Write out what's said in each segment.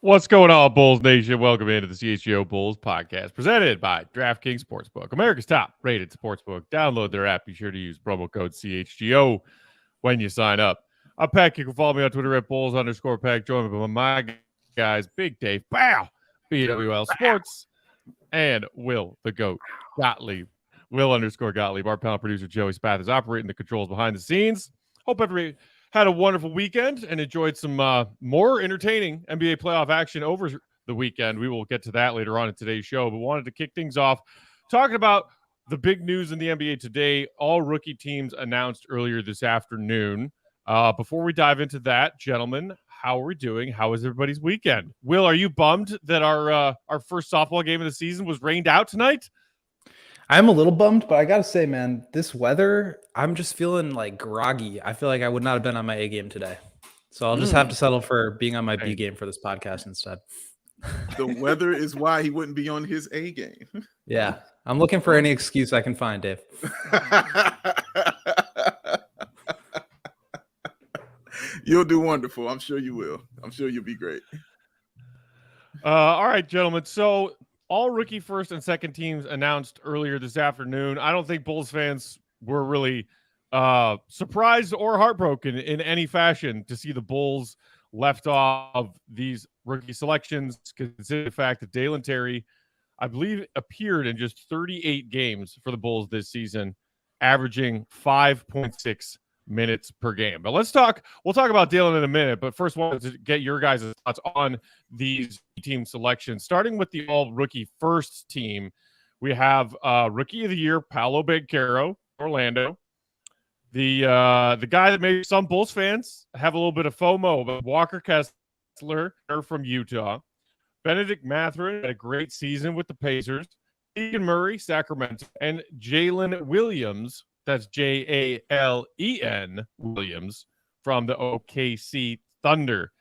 What's going on, Bulls Nation? Welcome into the CHGO Bulls Podcast, presented by DraftKings Sportsbook, America's top-rated sportsbook. Download their app. Be sure to use promo code CHGO when you sign up. I'm Peck. You can follow me on Twitter at Bulls_Peck. Join me by my guys, Big Dave, BWL Sports, and Will the Goat Gottlieb. Will_Gottlieb. Our panel producer, Joey Spath, is operating the controls behind the scenes. Hope everybody had a wonderful weekend and enjoyed some more entertaining NBA playoff action over the weekend. We will get to that later on in today's show, but wanted to kick things off talking about the big news in the NBA today. All rookie teams announced earlier this afternoon. Before we dive into that, gentlemen, how are we doing? How was everybody's weekend? Will, are you bummed that our first softball game of the season was rained out tonight? I'm a little bummed, but I got to say, man, this weather, I'm just feeling like groggy. I feel like I would not have been on my A game today. So I'll just have to settle for being on my B game for this podcast instead. The weather is why he wouldn't be on his A game. Yeah. I'm looking for any excuse I can find, Dave. You'll do wonderful. I'm sure you will. I'm sure you'll be great. All right, gentlemen. So all rookie first and second teams announced earlier this afternoon. I don't think Bulls fans were really surprised or heartbroken in any fashion to see the Bulls left off these rookie selections, considering the fact that Dalen Terry, I believe, appeared in just 38 games for the Bulls this season, averaging 5.6 minutes per game. But we'll talk about Dalen in a minute, but first wanted to get your guys' thoughts on these team selections. Starting with the all rookie first team, we have rookie of the year Paolo Banchero, Orlando. The guy that maybe some Bulls fans have a little bit of FOMO, but Walker Kessler from Utah. Benedict Mathurin had a great season with the Pacers. Keegan Murray, Sacramento, and Jalen Williams, that's Jalen Williams, from the OKC Thunder.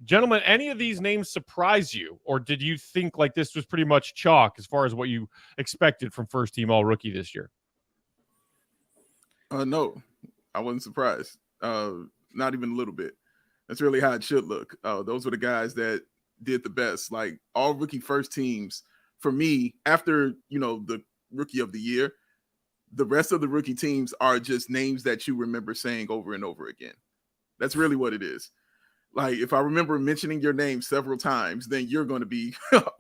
Gentlemen, any of these names surprise you, or did you think like this was pretty much chalk as far as what you expected from first team all rookie this year? No, I wasn't surprised. Not even a little bit. That's really how it should look. Those were the guys that did the best. Like all rookie first teams, for me, after the rookie of the year, the rest of the rookie teams are just names that you remember saying over and over again. That's really what it is. Like, if I remember mentioning your name several times, then you're going to be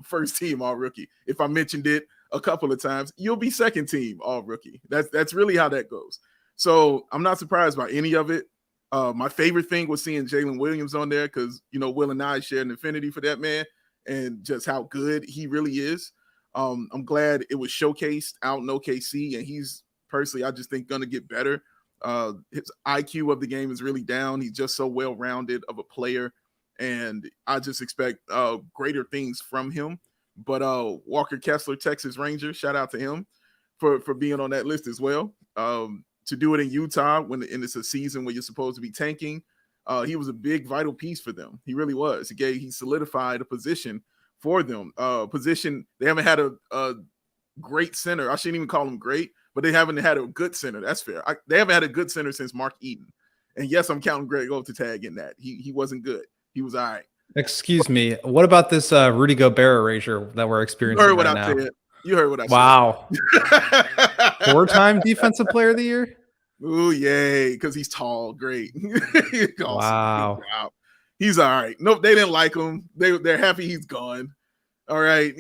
first team all rookie. If I mentioned it a couple of times, you'll be second team all rookie. That's really how that goes. So I'm not surprised by any of it. My favorite thing was seeing Jalen Williams on there because, Will and I share an affinity for that man and just how good he really is. I'm glad it was showcased out in OKC, and he's personally, I just think, going to get better. His IQ of the game is really down. He's just so well-rounded of a player, and I just expect greater things from him. But Walker Kessler, Texas Ranger, shout out to him for being on that list as well. To do it in Utah when it's a season where you're supposed to be tanking, he was a big, vital piece for them. He really was. He solidified a position for them. Position they haven't had a great center. I shouldn't even call him great, but they haven't had a good center. That's fair. They haven't had a good center since Mark Eaton. And yes, I'm counting Greg Ostertag in that. He wasn't good. He was all right. Excuse me. What about this Rudy Gobert erasure that we're experiencing You heard what right I now? said. You heard what I said. Wow. 4-time defensive player of the year? Ooh, yay, because he's tall. Great. Wow. He's all right. Nope, they didn't like him. They're happy he's gone. All right.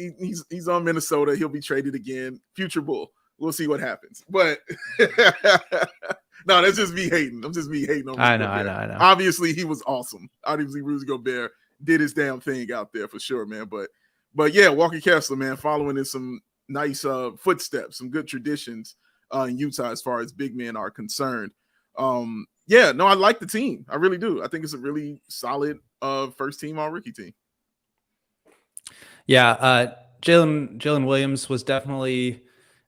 He's on Minnesota. He'll be traded again. Future Bull. We'll see what happens. But no, that's just me hating. I'm just me hating on Rudy Gobert. I know. Obviously, he was awesome. Obviously, Rudy Gobert did his damn thing out there for sure, man. But yeah, Walker Kessler, man, following in some nice footsteps, some good traditions in Utah as far as big men are concerned. Yeah, no, I like the team. I really do. I think it's a really solid first team all rookie team. Yeah, Jalen Williams was definitely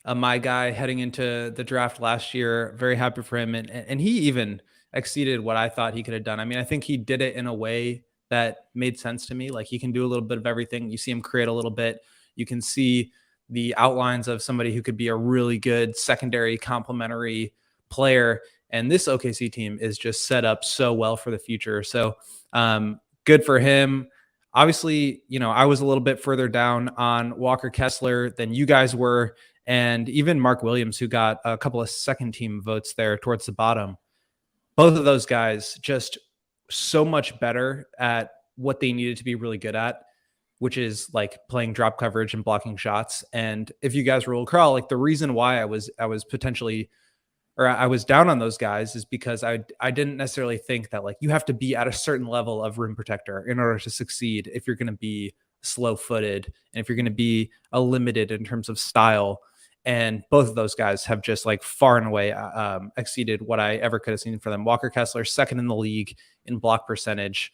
my guy heading into the draft last year. Very happy for him, and he even exceeded what I thought he could have done. I mean, I think he did it in a way that made sense to me. Like, he can do a little bit of everything. You see him create a little bit. You can see the outlines of somebody who could be a really good secondary complementary player. And this OKC team is just set up so well for the future. So good for him. Obviously, you know, I was a little bit further down on Walker Kessler than you guys were. And even Mark Williams, who got a couple of second team votes there towards the bottom. Both of those guys just so much better at what they needed to be really good at, which is like playing drop coverage and blocking shots. And if you guys will recall, like, the reason why I was potentially, or I was down on those guys, is because I didn't necessarily think that, like, you have to be at a certain level of rim protector in order to succeed if you're going to be slow footed and if you're going to be limited in terms of style. And both of those guys have just, like, far and away exceeded what I ever could have seen for them. Walker Kessler, second in the league in block percentage,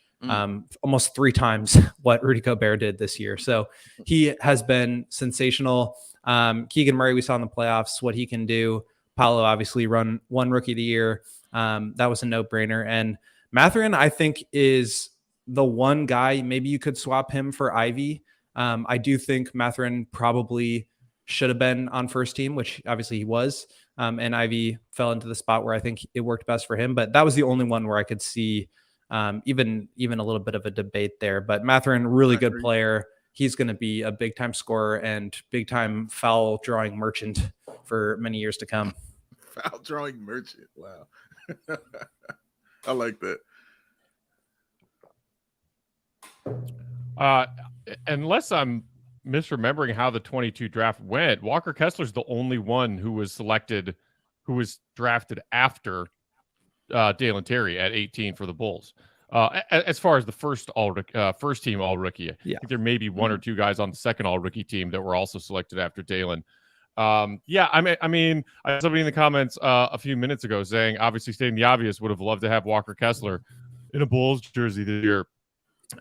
almost 3 times what Rudy Gobert did this year. So he has been sensational. Keegan Murray, we saw in the playoffs what he can do. Paolo obviously won rookie of the year. That was a no-brainer. And Mathurin, I think, is the one guy, maybe you could swap him for Ivy. I do think Mathurin probably should have been on first team, which obviously he was. And Ivy fell into the spot where I think it worked best for him. But that was the only one where I could see even a little bit of a debate there. But Mathurin, really good player. He's going to be a big-time scorer and big-time foul drawing merchant for many years to come. Foul drawing merchant. Wow. I like that. Unless I'm misremembering how the 22 draft went, Walker Kessler's the only one who was drafted after Dalen Terry at 18 for the Bulls. As far as the first team all rookie, I think there may be one or two guys on the second all rookie team that were also selected after Dalen. I mean, I had somebody in the comments a few minutes ago saying, obviously stating the obvious, would have loved to have Walker Kessler in a Bulls jersey this year.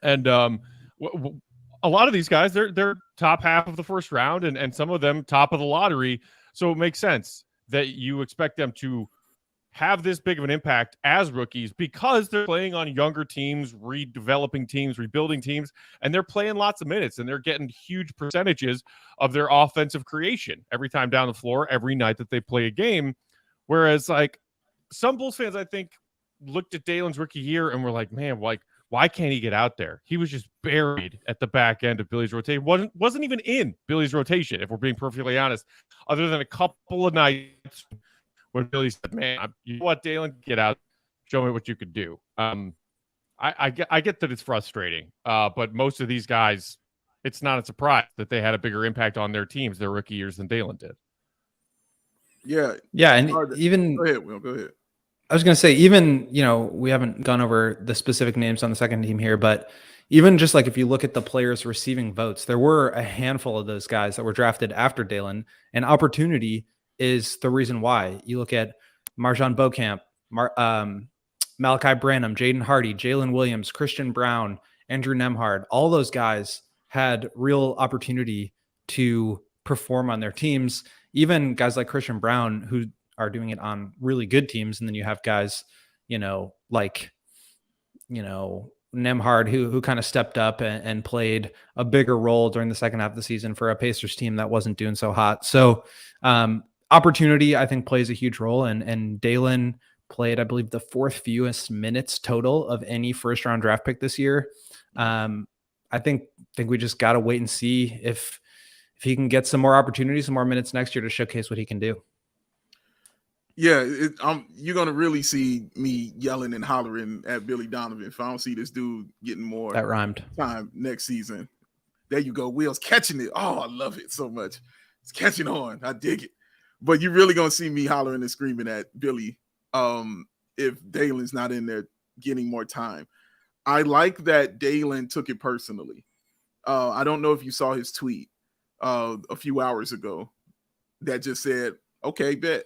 And a lot of these guys, they're top half of the first round, and some of them top of the lottery. So it makes sense that you expect them to have this big of an impact as rookies because they're playing on younger teams, redeveloping teams, rebuilding teams, and they're playing lots of minutes, and they're getting huge percentages of their offensive creation every time down the floor, every night that they play a game. Whereas, like, some Bulls fans, I think, looked at Dalen's rookie year and were like, man, like, why can't he get out there? He was just buried at the back end of Billy's rotation. Wasn't even in Billy's rotation, if we're being perfectly honest, other than a couple of nights when Billy said, man, you know what, Dalen, get out, show me what you could do. I get that it's frustrating, but most of these guys, it's not a surprise that they had a bigger impact on their teams their rookie years than Dalen did. Yeah, and even go ahead, Will. Go ahead. I was going to say, even, you know, we haven't gone over the specific names on the second team here, but even just like if you look at the players receiving votes, there were a handful of those guys that were drafted after Dalen, and opportunity is the reason why. You look at Marjon Beauchamp, Malachi Branham, Jaden Hardy, Jalen Williams, Christian Brown, Andrew Nemhard. All those guys had real opportunity to perform on their teams. Even guys like Christian Brown, who are doing it on really good teams. And then you have guys, like Nemhard, who kind of stepped up and played a bigger role during the second half of the season for a Pacers team that wasn't doing so hot. So opportunity, I think, plays a huge role. And Dalen played, I believe, the 4th fewest minutes total of any first round draft pick this year. I think we just got to wait and see if he can get some more opportunities, some more minutes next year to showcase what he can do. Yeah, you're going to really see me yelling and hollering at Billy Donovan if I don't see this dude getting more that rhymed time next season. There you go. Will's catching it. Oh, I love it so much. It's catching on. I dig it. But you're really going to see me hollering and screaming at Billy if Dalen's not in there getting more time. I like that Dalen took it personally. I don't know if you saw his tweet, a few hours ago that just said, "Okay, bet."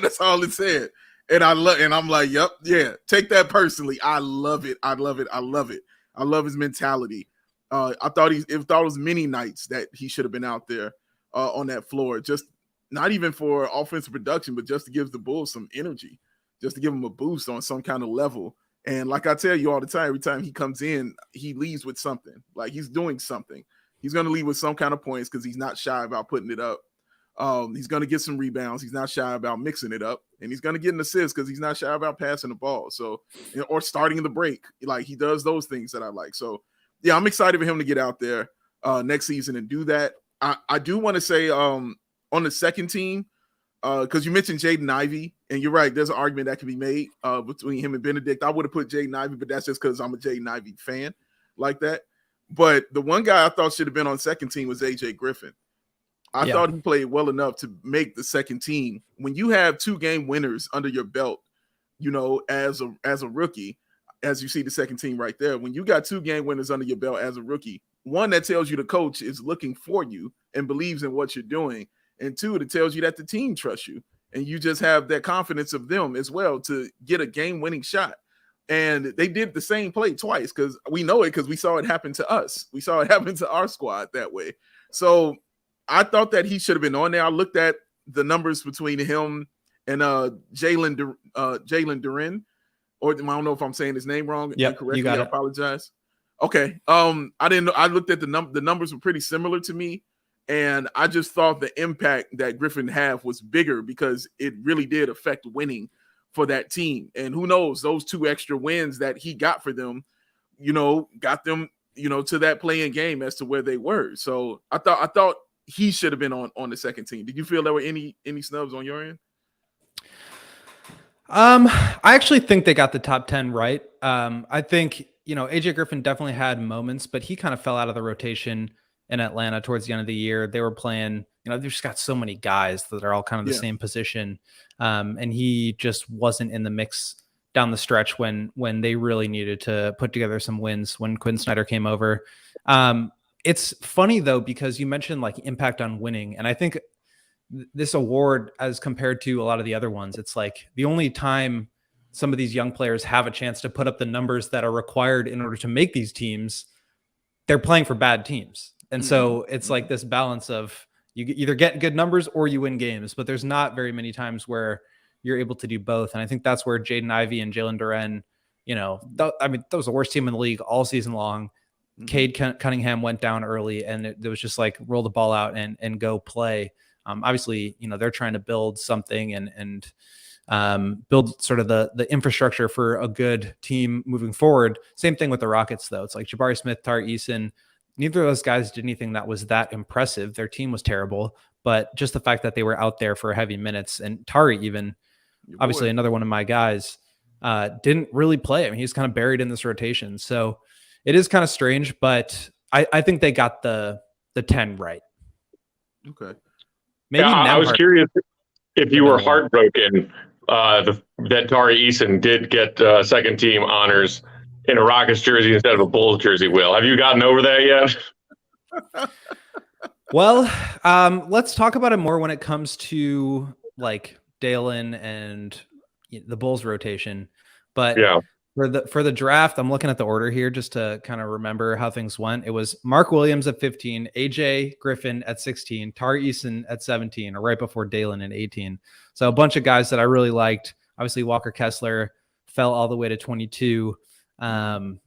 That's all it said. And I'm like, "Yep, yeah, take that personally." I love it. I love it. I love it. I love his mentality. I thought it was many nights that he should have been out there on that floor, just not even for offensive production, but just to give the Bulls some energy, just to give them a boost on some kind of level. And like I tell you all the time, every time he comes in, he leaves with something. Like he's doing something. He's going to leave with some kind of points because he's not shy about putting it up. He's going to get some rebounds. He's not shy about mixing it up. And he's going to get an assist because he's not shy about passing the ball. So, or starting the break. Like he does those things that I like. So, yeah, I'm excited for him to get out there next season and do that. I do want to say on the second team, because you mentioned Jaden Ivey, and you're right, there's an argument that can be made between him and Benedict. I would have put Jaden Ivey, but that's just because I'm a Jaden Ivey fan like that. But the one guy I thought should have been on second team was AJ Griffin. I thought he played well enough to make the second team. When you have 2 game winners under your belt, as a rookie, as you see the second team right there, when you got 2 game winners under your belt as a rookie, one, that tells you the coach is looking for you and believes in what you're doing. And 2, it tells you that the team trusts you. And you just have that confidence of them as well to get a game-winning shot. And they did the same play twice because we know it because we saw it happen to us. We saw it happen to our squad that way. So I thought that he should have been on there. I looked at the numbers between him and Jalen Duren, or I don't know if I'm saying his name wrong. Yep, Correctly, you got I apologize. Okay. I didn't know. I looked at the numbers were pretty similar to me. And I just thought the impact that Griffin had was bigger because it really did affect winning for that team. And who knows, those 2 extra wins that he got for them, got them, to that playing game as to where they were. So I thought he should have been on the second team. Did you feel there were any snubs on your end? I actually think they got the top 10 right. I think, AJ Griffin definitely had moments, but he kind of fell out of the rotation in Atlanta towards the end of the year. They were playing, they've just got so many guys that are all kind of the same position. And he just wasn't in the mix down the stretch when they really needed to put together some wins when Quinn Snyder came over. It's funny though, because you mentioned like impact on winning. And I think this award, as compared to a lot of the other ones, it's like the only time some of these young players have a chance to put up the numbers that are required in order to make these teams, they're playing for bad teams. And so it's like this balance of you either get good numbers or you win games, but there's not very many times where you're able to do both. And I think that's where Jaden Ivey and Jalen Duren, that was the worst team in the league all season long. Cade Cunningham went down early and it was just like roll the ball out and go play. Obviously, they're trying to build something and build sort of the infrastructure for a good team moving forward. Same thing with the Rockets, though. It's like Jabari Smith, Tari Eason, neither of those guys did anything that was that impressive. Their team was terrible, but just the fact that they were out there for heavy minutes, and Tari even, obviously another one of my guys, didn't really play. I mean, he's kind of buried in this rotation. So it is kind of strange, but I think they got the 10 right. Okay. Maybe I was curious if you were heartbroken that Tari Eason did get second team honors in a Rockets jersey instead of a Bulls jersey. Will, have you gotten over that yet? Well, let's talk about it more when it comes to like Dalen and the Bulls rotation. But yeah, for the draft, I'm looking at the order here just to kind of remember how things went. It was Mark Williams at 15, AJ Griffin at 16, Tari Eason at 17, or right before Dalen at 18. So a bunch of guys that I really liked. Obviously, Walker Kessler fell all the way to 22. Man,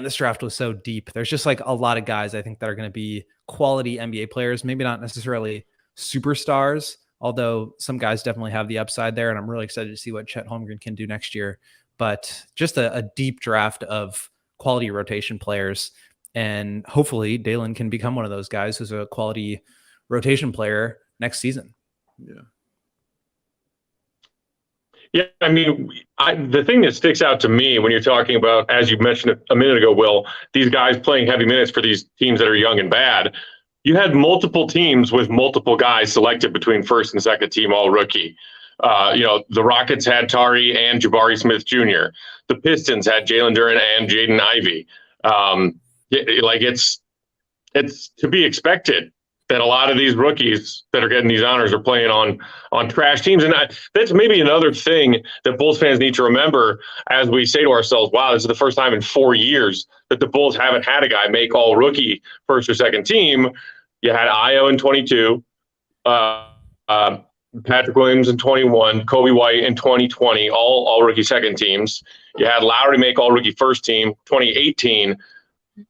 this draft was so deep. There's just like a lot of guys I think that are going to be quality NBA players, maybe not necessarily superstars, although some guys definitely have the upside there. And I'm really excited to see what Chet Holmgren can do next year. But just a deep draft of quality rotation players. And hopefully Dalen can become one of those guys who's a quality rotation player next season. Yeah. Yeah, I mean, the thing that sticks out to me when you're talking about, as you mentioned a minute ago, Will, these guys playing heavy minutes for these teams that are young and bad, you had multiple teams with multiple guys selected between first and second team all rookie. The Rockets had Tari and Jabari Smith Jr. The Pistons had Jalen Duren and Jaden Ivey. it's to be expected that a lot of these rookies that are getting these honors are playing on trash teams. And that's maybe another thing that Bulls fans need to remember as we say to ourselves, wow, this is the first time in 4 years that the Bulls haven't had a guy make all rookie first or second team. You had Io in 22, Patrick Williams in 21, Kobe White in 2020, all rookie second teams. You had Lowry make all rookie first team, 2018.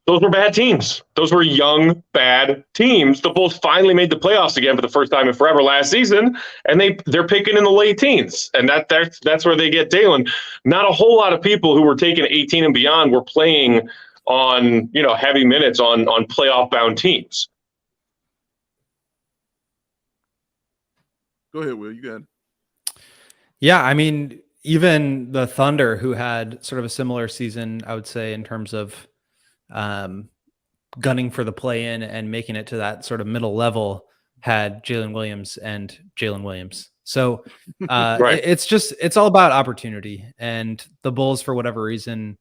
Those were bad teams. Those were young, bad teams. The Bulls finally made the playoffs again for the first time in forever last season, and they're picking in the late teens, and that's where they get Dalen. Not a whole lot of people who were taking 18 and beyond were playing on heavy minutes on playoff bound teams. Go ahead, Will. You got it. Yeah, I mean, even the Thunder, who had sort of a similar season, I would say, in terms of gunning for the play-in and making it to that sort of middle level, had Jalen Williams and Jalen Williams. So Right. it's all about opportunity. And the Bulls, for whatever reason,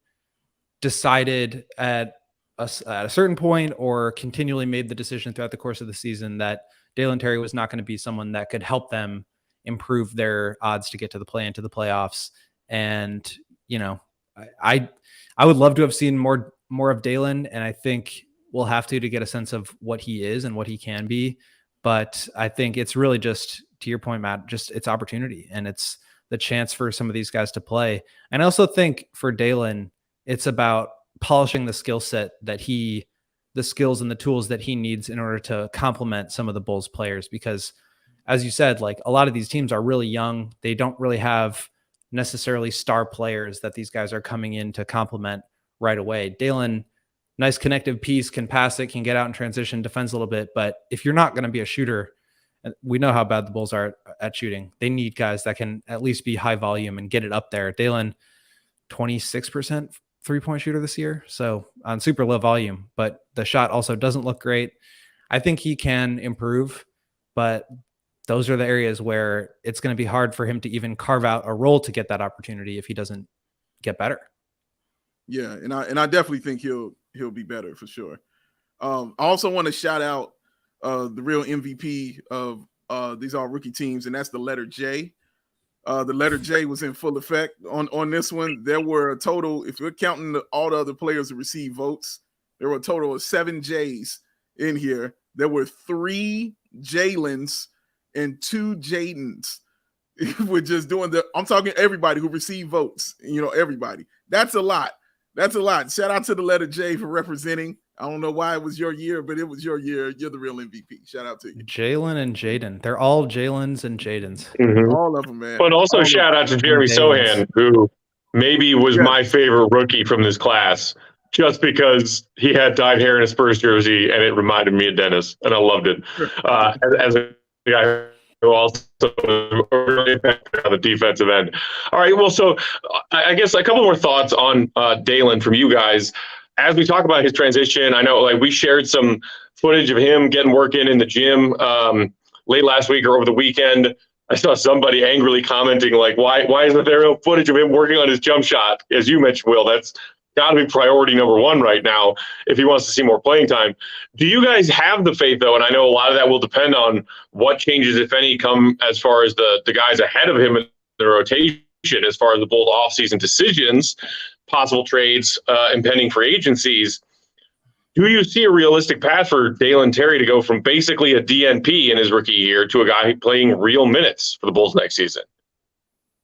decided at a certain point, or continually made the decision throughout the course of the season, that Dalen Terry was not going to be someone that could help them improve their odds to get to the play into the playoffs. And, I would love to have seen more of Dalen, and I think we'll have to get a sense of what he is and what he can be. But I think it's really just, to your point, Matt, just it's opportunity, and it's the chance for some of these guys to play. And I also think for Dalen, it's about polishing the skill set the skills and the tools that he needs in order to complement some of the Bulls players. Because as you said, like, a lot of these teams are really young. They don't really have necessarily star players that these guys are coming in to complement right away. Dalen, nice connective piece, can pass it, can get out in transition, defends a little bit. But if you're not going to be a shooter, we know how bad the Bulls are at shooting. They need guys that can at least be high volume and get it up there. Dalen, 26% three-point shooter this year, so on super low volume, but the shot also doesn't look great. I think he can improve, but those are the areas where it's going to be hard for him to even carve out a role to get that opportunity if he doesn't get better. Yeah, and I definitely think he'll be better for sure. I also want to shout out the real MVP of these all rookie teams, and that's the letter J. The letter J was in full effect on this one. There were a total, if you're counting all the other players who received votes, there were a total of 7 J's in here. There were 3 Jalens and 2 Jadens. We're just doing I'm talking everybody who received votes, everybody. That's a lot. That's a lot. Shout out to the letter J for representing. I don't know why it was your year, but it was your year. You're the real MVP. Shout out to you. Jalen and Jaden. They're all Jalen's and Jaden's. Mm-hmm. All of them, man. But also shout out to Jeremy Sohan, who maybe was my favorite rookie from this class, just because he had dyed hair in his first jersey, and it reminded me of Dennis, and I loved it. As a guy who also really impacted on the defensive end. All right, well, so I guess a couple more thoughts on Dalen from you guys. As we talk about his transition, I know we shared some footage of him getting work in the gym late last week or over the weekend. I saw somebody angrily commenting, why isn't there no footage of him working on his jump shot? As you mentioned, Will, that's got to be priority number one right now if he wants to see more playing time. Do you guys have the faith, though? And I know a lot of that will depend on what changes, if any, come as far as the guys ahead of him in the rotation, as far as the bold offseason decisions, possible trades, impending free agencies. Do you see a realistic path for Dalen Terry to go from basically a DNP in his rookie year to a guy playing real minutes for the Bulls next season?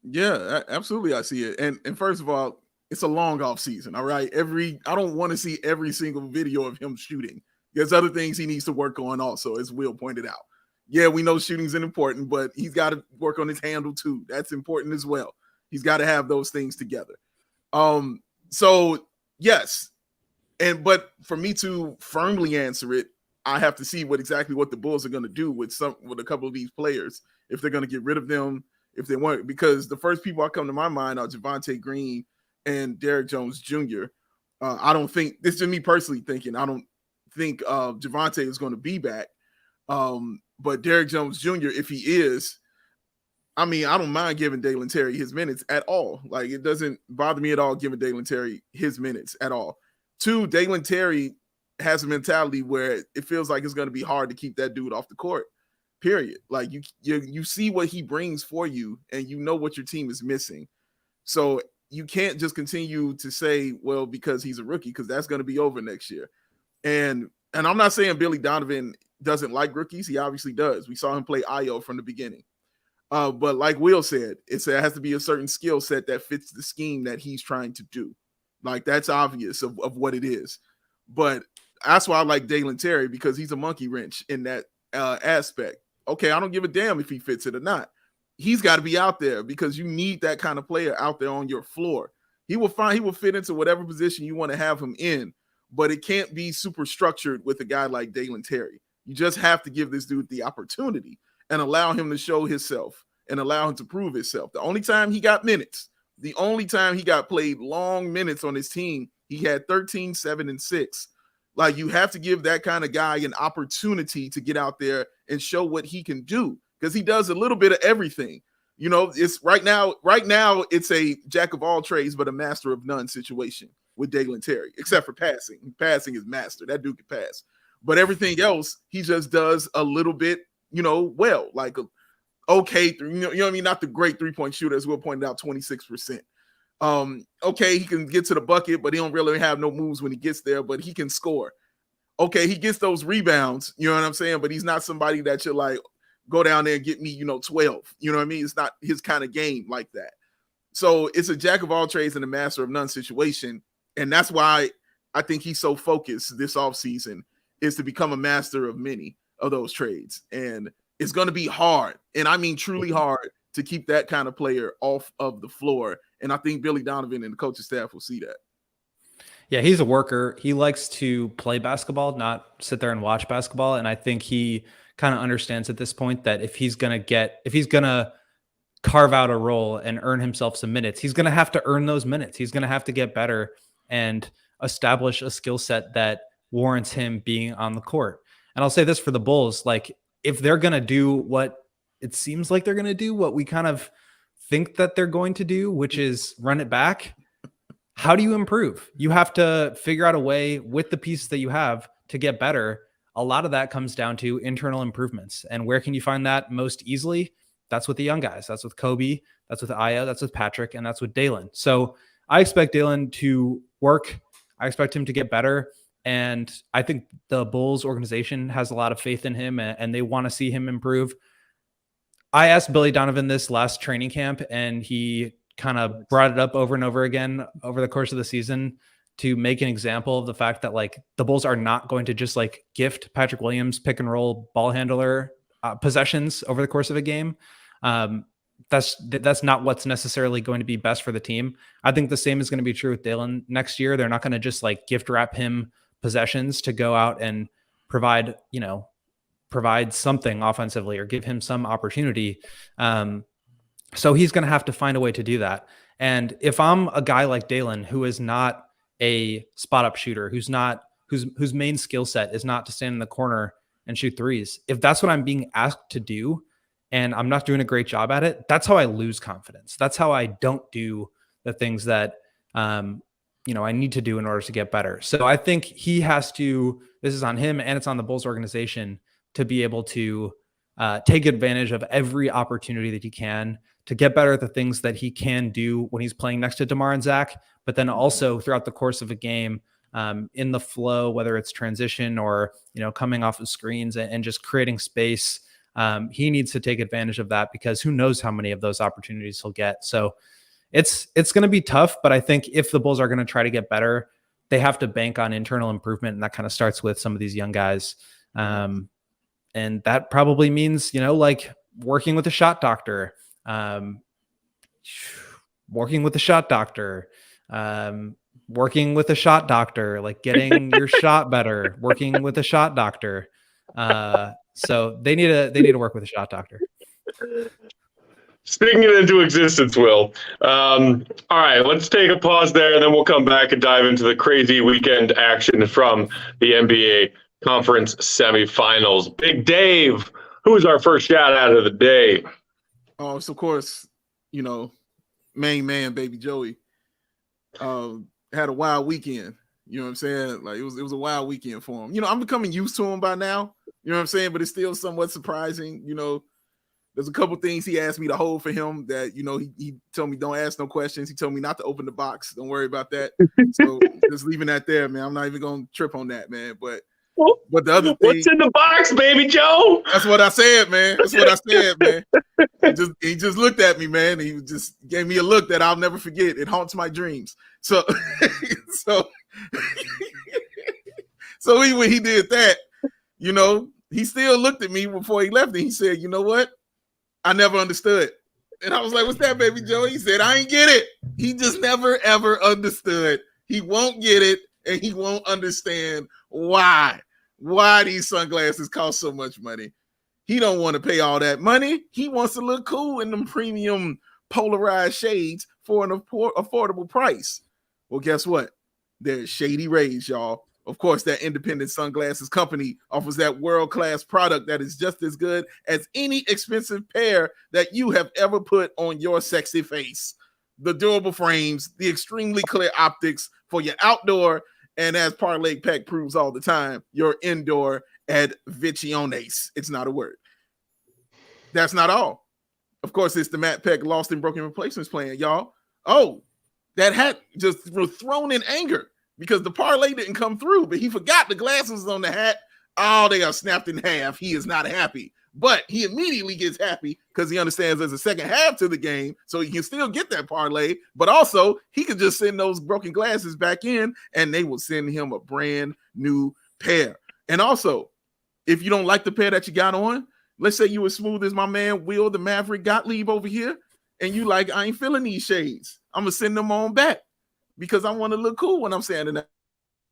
Yeah, absolutely. I see it. And first of all, it's a long off season. All right. I don't want to see every single video of him shooting. There's other things he needs to work on also, as Will pointed out. Yeah, we know shooting's important, but he's got to work on his handle too. That's important as well. He's got to have those things together. So yes. But for me to firmly answer it, I have to see exactly what the Bulls are going to do with a couple of these players. If they're going to get rid of them, if they want, because the first people that come to my mind are Javonte Green and Derrick Jones Jr. I don't think, this is just me personally thinking, I don't think Javonte is going to be back. But Derrick Jones Jr., if he is, I don't mind giving Dalen Terry his minutes at all. Like, it doesn't bother me at all giving Dalen Terry his minutes at all. 2, Dalen Terry, has a mentality where it feels like it's going to be hard to keep that dude off the court. Period. Like you see what he brings for you, and you know what your team is missing. So you can't just continue to say, well, because he's a rookie, because that's going to be over next year. And I'm not saying Billy Donovan doesn't like rookies. He obviously does. We saw him play Ayo from the beginning. But like Will said, it has to be a certain skill set that fits the scheme that he's trying to do. Like, that's obvious of what it is. But that's why I like Dalen Terry, because he's a monkey wrench in that aspect. Okay, I don't give a damn if he fits it or not. He's got to be out there, because you need that kind of player out there on your floor. He will fit into whatever position you want to have him in, but it can't be super structured with a guy like Dalen Terry. You just have to give this dude the opportunity and allow him to show himself and allow him to prove himself. The only time he got minutes, the only time he got played long minutes on his team, he had 13, 7, and 6. Like, you have to give that kind of guy an opportunity to get out there and show what he can do, because he does a little bit of everything. You know, it's right now it's a jack of all trades but a master of none situation with Dalen Terry, except for passing. Passing is master. That dude can pass. But everything else, he just does a little bit, well, like okay, you know what I mean? Not the great three-point shooter, as Will pointed out, 26%. Okay, he can get to the bucket, but he don't really have no moves when he gets there, but he can score. Okay, he gets those rebounds, you know what I'm saying? But he's not somebody that should like go down there and get me, 12. You know what I mean? It's not his kind of game like that. So it's a jack of all trades and a master of none situation. And that's why I think he's so focused this offseason, is to become a master of many of those trades. And it's going to be hard, and I mean truly hard, to keep that kind of player off of the floor. And I think Billy Donovan and the coaching staff will see that. Yeah, he's a worker. He likes to play basketball, not sit there and watch basketball. And I think he kind of understands at this point that if he's going to carve out a role and earn himself some minutes, he's going to have to earn those minutes. He's going to have to get better and establish a skill set that warrants him being on the court. And I'll say this for the Bulls, like, if they're going to do what it seems like they're going to do, what we kind of think that they're going to do, which is run it back, how do you improve? You have to figure out a way with the pieces that you have to get better. A lot of that comes down to internal improvements. And where can you find that most easily? That's with the young guys. That's with Kobe. That's with Aya. That's with Patrick. And that's with Dalen. So I expect Dalen to work. I expect him to get better. And I think the Bulls organization has a lot of faith in him, and they want to see him improve. I asked Billy Donovan this last training camp, and he kind of brought it up over and over again over the course of the season to make an example of the fact that, like, the Bulls are not going to just like gift Patrick Williams pick and roll ball handler possessions over the course of a game. That's not what's necessarily going to be best for the team. I think the same is going to be true with Dalen next year. They're not going to just like gift wrap him possessions to go out and provide something offensively or give him some opportunity. So he's going to have to find a way to do that. And if I'm a guy like Dalen, who is not a spot up shooter, whose main skill set is not to stand in the corner and shoot threes, if that's what I'm being asked to do and I'm not doing a great job at it, that's how I lose confidence. That's how I don't do the things that, I need to do in order to get better. So I think he has to, this is on him and it's on the Bulls organization to be able to take advantage of every opportunity that he can to get better at the things that he can do when he's playing next to DeMar and Zach, but then also throughout the course of a game, in the flow, whether it's transition or, coming off of screens and just creating space. He needs to take advantage of that, because who knows how many of those opportunities he'll get. So it's going to be tough, but I think if the Bulls are going to try to get better, they have to bank on internal improvement. And that kind of starts with some of these young guys. And that probably means, like working with a shot doctor, like getting your shot better, working with a shot doctor. So they need to work with a shot doctor. Speaking it into existence, Will. All right, let's take a pause there, and then we'll come back and dive into the crazy weekend action from the NBA Conference semifinals. Big Dave, who is our first shout out of the day? Oh, so of course, main man, Baby Joey. Had a wild weekend. You know what I'm saying? Like it was a wild weekend for him. You know, I'm becoming used to him by now. You know what I'm saying? But it's still somewhat surprising. You know, there's a couple things he asked me to hold for him that, you know, he told me don't ask no questions. He told me not to open the box. Don't worry about that. So just leaving that there, man. I'm not even going to trip on that, man. But the other thing, what's in the box, baby Joe? That's what I said, man. That's what I said, man. He just looked at me, man. He just gave me a look that I'll never forget. It haunts my dreams. So when he did that, you know, he still looked at me before he left, and he said, "You know what? I never understood." And I was like, "What's that, baby Joe?" He said, "I ain't get it." He just never ever understood. He won't get it, and he won't understand why these sunglasses cost so much money. He don't want to pay all that money. He wants to look cool in them premium polarized shades for an affordable price. Well, guess what? There's Shady Rays, y'all. Of course, that independent sunglasses company offers that world-class product that is just as good as any expensive pair that you have ever put on your sexy face. The durable frames, the extremely clear optics for your outdoor, and as Parlay Pack proves all the time, your indoor advicciones. It's not a word. That's not all. Of course, it's the Matt Peck Lost and Broken Replacements plan, y'all. Oh, that hat just was thrown in anger because the parlay didn't come through, but he forgot the glasses on the hat. Oh, they are snapped in half. He is not happy, but he immediately gets happy because he understands there's a second half to the game, so he can still get that parlay, but also he could just send those broken glasses back in and they will send him a brand new pair. And also, if you don't like the pair that you got on, let's say you were smooth as my man Will the Maverick Gottlieb over here, and you like, I ain't feeling these shades. I'm going to send them on back because I want to look cool when I'm standing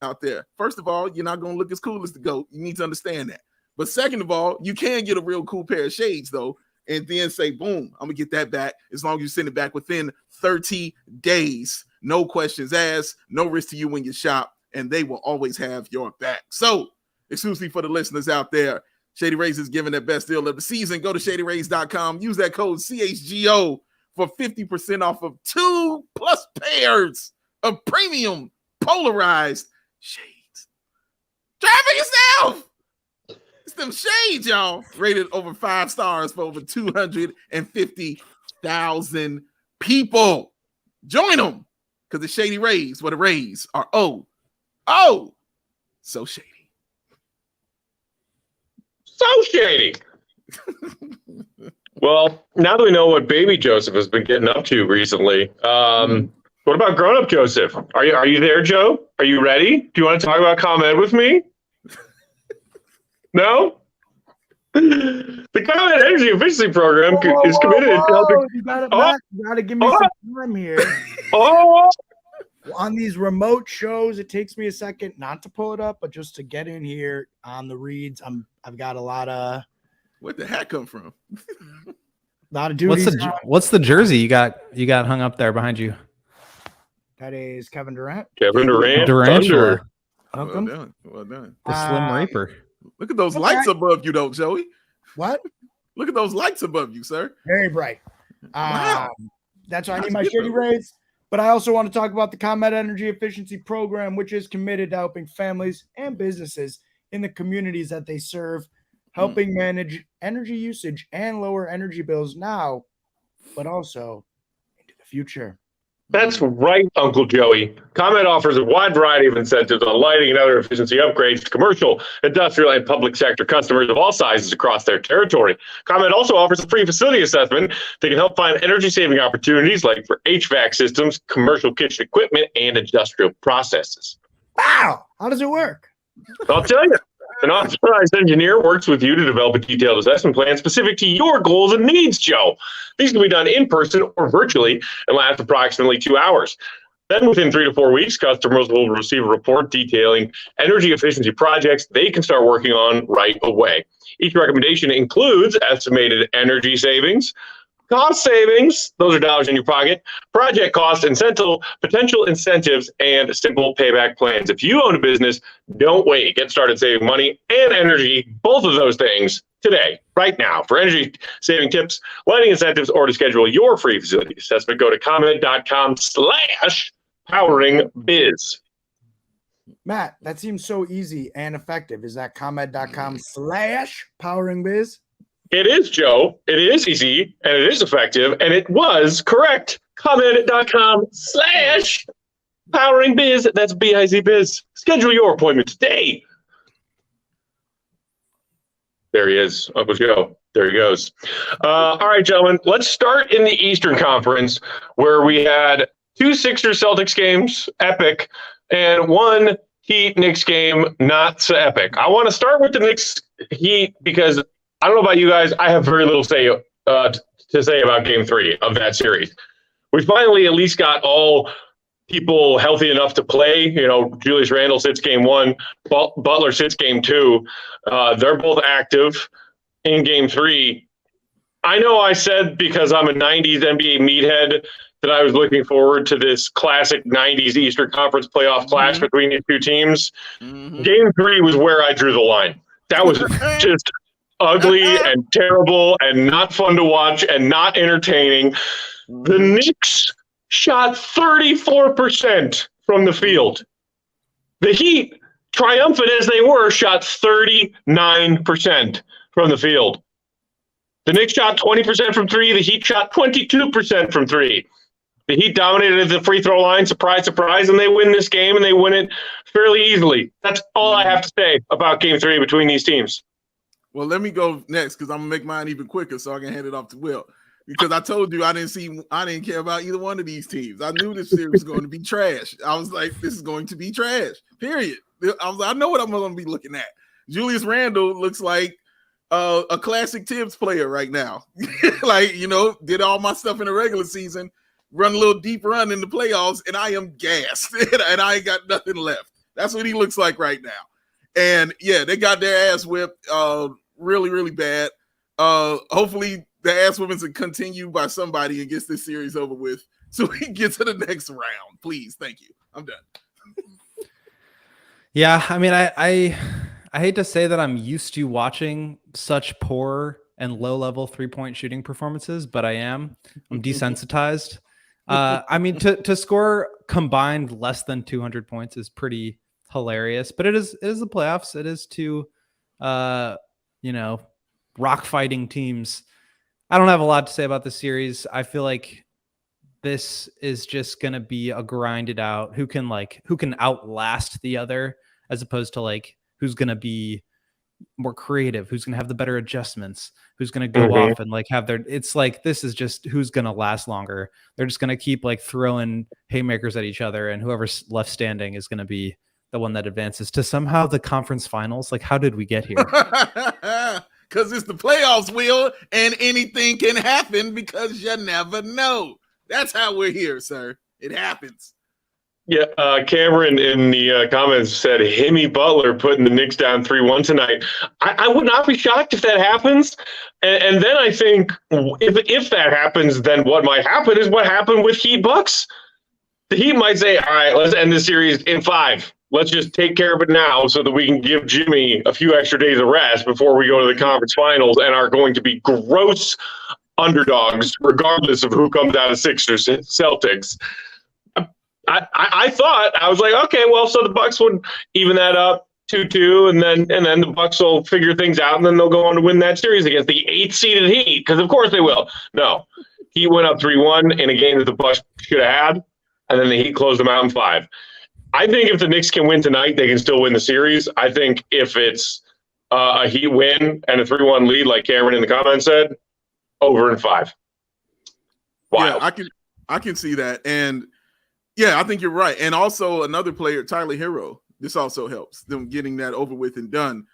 out there. First of all, you're not going to look as cool as the GOAT. You need to understand that. But second of all, you can get a real cool pair of shades, though, and then say, boom, I'm going to get that back as long as you send it back within 30 days. No questions asked, no risk to you when you shop, and they will always have your back. So, exclusively for the listeners out there, Shady Rays is giving their best deal of the season. Go to shadyrays.com. Use that code CHGO for 50% off of 2+ pairs of premium polarized shades. Try it for yourself. It's them shades, y'all. Rated over 5 stars for over 250,000 people. Join them because the Shady Rays, where the Rays are so shady. So shady. Well, now that we know what baby Joseph has been getting up to recently, what about grown-up Joseph? Are you there, Joe? Are you ready? Do you want to talk about ComEd with me? No? The ComEd Energy Efficiency Program is committed to helping. You gotta give me some time here. On these remote shows, it takes me a second not to pull it up, but just to get in here on the reads. I've got a lot of. Where'd the hat come from? A lot of duties. What's the jersey you got hung up there behind you? That is Kevin Durant. Durantula. Welcome. Well done. The Slim Reaper. Look at those lights above you, though, Joey. What? Look at those lights above you, sir. Very bright. Wow. That's why I need my Shady Rays. But I also want to talk about the ComEd Energy Efficiency Program, which is committed to helping families and businesses in the communities that they serve, helping manage energy usage and lower energy bills now, but also into the future. That's right, Uncle Joey. ComEd offers a wide variety of incentives on lighting and other efficiency upgrades to commercial, industrial, and public sector customers of all sizes across their territory. ComEd also offers a free facility assessment that can help find energy-saving opportunities like for HVAC systems, commercial kitchen equipment, and industrial processes. Wow! How does it work? I'll tell you. An authorized engineer works with you to develop a detailed assessment plan specific to your goals and needs, Joe. These can be done in person or virtually and last approximately 2 hours. Then within 3 to 4 weeks, customers will receive a report detailing energy efficiency projects they can start working on right away. Each recommendation includes estimated energy savings, cost savings, those are dollars in your pocket, project costs, potential incentives, and simple payback plans. If you own a business, don't wait. Get started saving money and energy, both of those things, today, right now. For energy saving tips, lighting incentives, or to schedule your free facility assessment, go to ComEd.com/poweringbiz. Matt, that seems so easy and effective. Is that ComEd.com/poweringbiz? It is, Joe. It is easy and it is effective, and it was correct. ComEd.com/poweringbiz. That's BIZ. Schedule your appointment today. There he is, Uncle Joe. There he goes. All right, gentlemen, let's start in the Eastern Conference, where we had 2 Sixers Celtics games, epic, and 1 Heat Knicks game, not so epic. I want to start with the Knicks Heat because I don't know about you guys. I have very little to say about Game 3 of that series. We finally at least got all people healthy enough to play. You know, Julius Randle sits Game 1, Butler sits Game 2. They're both active in Game 3. I know I said, because I'm a 90s NBA meathead, that I was looking forward to this classic 90s Eastern Conference playoff clash between these two teams. Game 3 was where I drew the line. That was just ugly and terrible and not fun to watch and not entertaining. The Knicks shot 34% from the field. The Heat, triumphant as they were, shot 39% from the field. The Knicks shot 20% from 3. The Heat shot 22% from 3. The Heat dominated at the free throw line, surprise, surprise, and they win this game, and they win it fairly easily. That's all I have to say about Game 3 between these teams. Well, let me go next because I'm going to make mine even quicker so I can hand it off to Will. Because I told you I didn't care about either one of these teams. I knew this series was going to be trash. I was like, this is going to be trash, period. I know what I'm going to be looking at. Julius Randle looks like a classic Tibbs player right now. Like, you know, did all my stuff in the regular season, run a little deep run in the playoffs, and I am gassed. And I ain't got nothing left. That's what he looks like right now. And, yeah, they got their ass whipped really, really bad. Hopefully the ass whippings will continue by somebody and gets this series over with so we can get to the next round. Please. Thank you. I'm done. Yeah, I mean, I hate to say that I'm used to watching such poor and low-level three-point shooting performances, but I'm desensitized. I mean, to score combined less than 200 points is pretty hilarious, but it is the playoffs. It is two, rock fighting teams. I don't have a lot to say about this series. I feel like this is just going to be a grinded out who can outlast the other, as opposed to like who's going to be more creative, who's going to have the better adjustments, who's going to go off and like have it's like, this is just who's going to last longer. They're just going to keep like throwing haymakers at each other, and whoever's left standing is going to be the one that advances to somehow the conference finals. Like, how did we get here? Because it's the playoffs, Will, and anything can happen because you never know. That's how we're here, sir. It happens. Yeah, Cameron in the comments said Himmy Butler putting the Knicks down 3-1 tonight. I would not be shocked if that happens. And then I think if that happens, then what might happen is what happened with Heat Bucks. The Heat might say, all right, let's end this series in 5. Let's just take care of it now so that we can give Jimmy a few extra days of rest before we go to the conference finals and are going to be gross underdogs, regardless of who comes out of Sixers and Celtics. I thought, I was like, okay, well, so the Bucks would even that up 2-2, and then the Bucks will figure things out, and then they'll go on to win that series against the 8th-seeded Heat, because of course they will. No, Heat went up 3-1 in a game that the Bucks should have had, and then the Heat closed them out in 5. I think if the Knicks can win tonight, they can still win the series. I think if it's a Heat win and a 3-1 lead, like Cameron in the comments said, over in 5. Wild. Yeah, I can see that. And yeah, I think you're right. And also another player, Tyler Hero, this also helps them getting that over with and done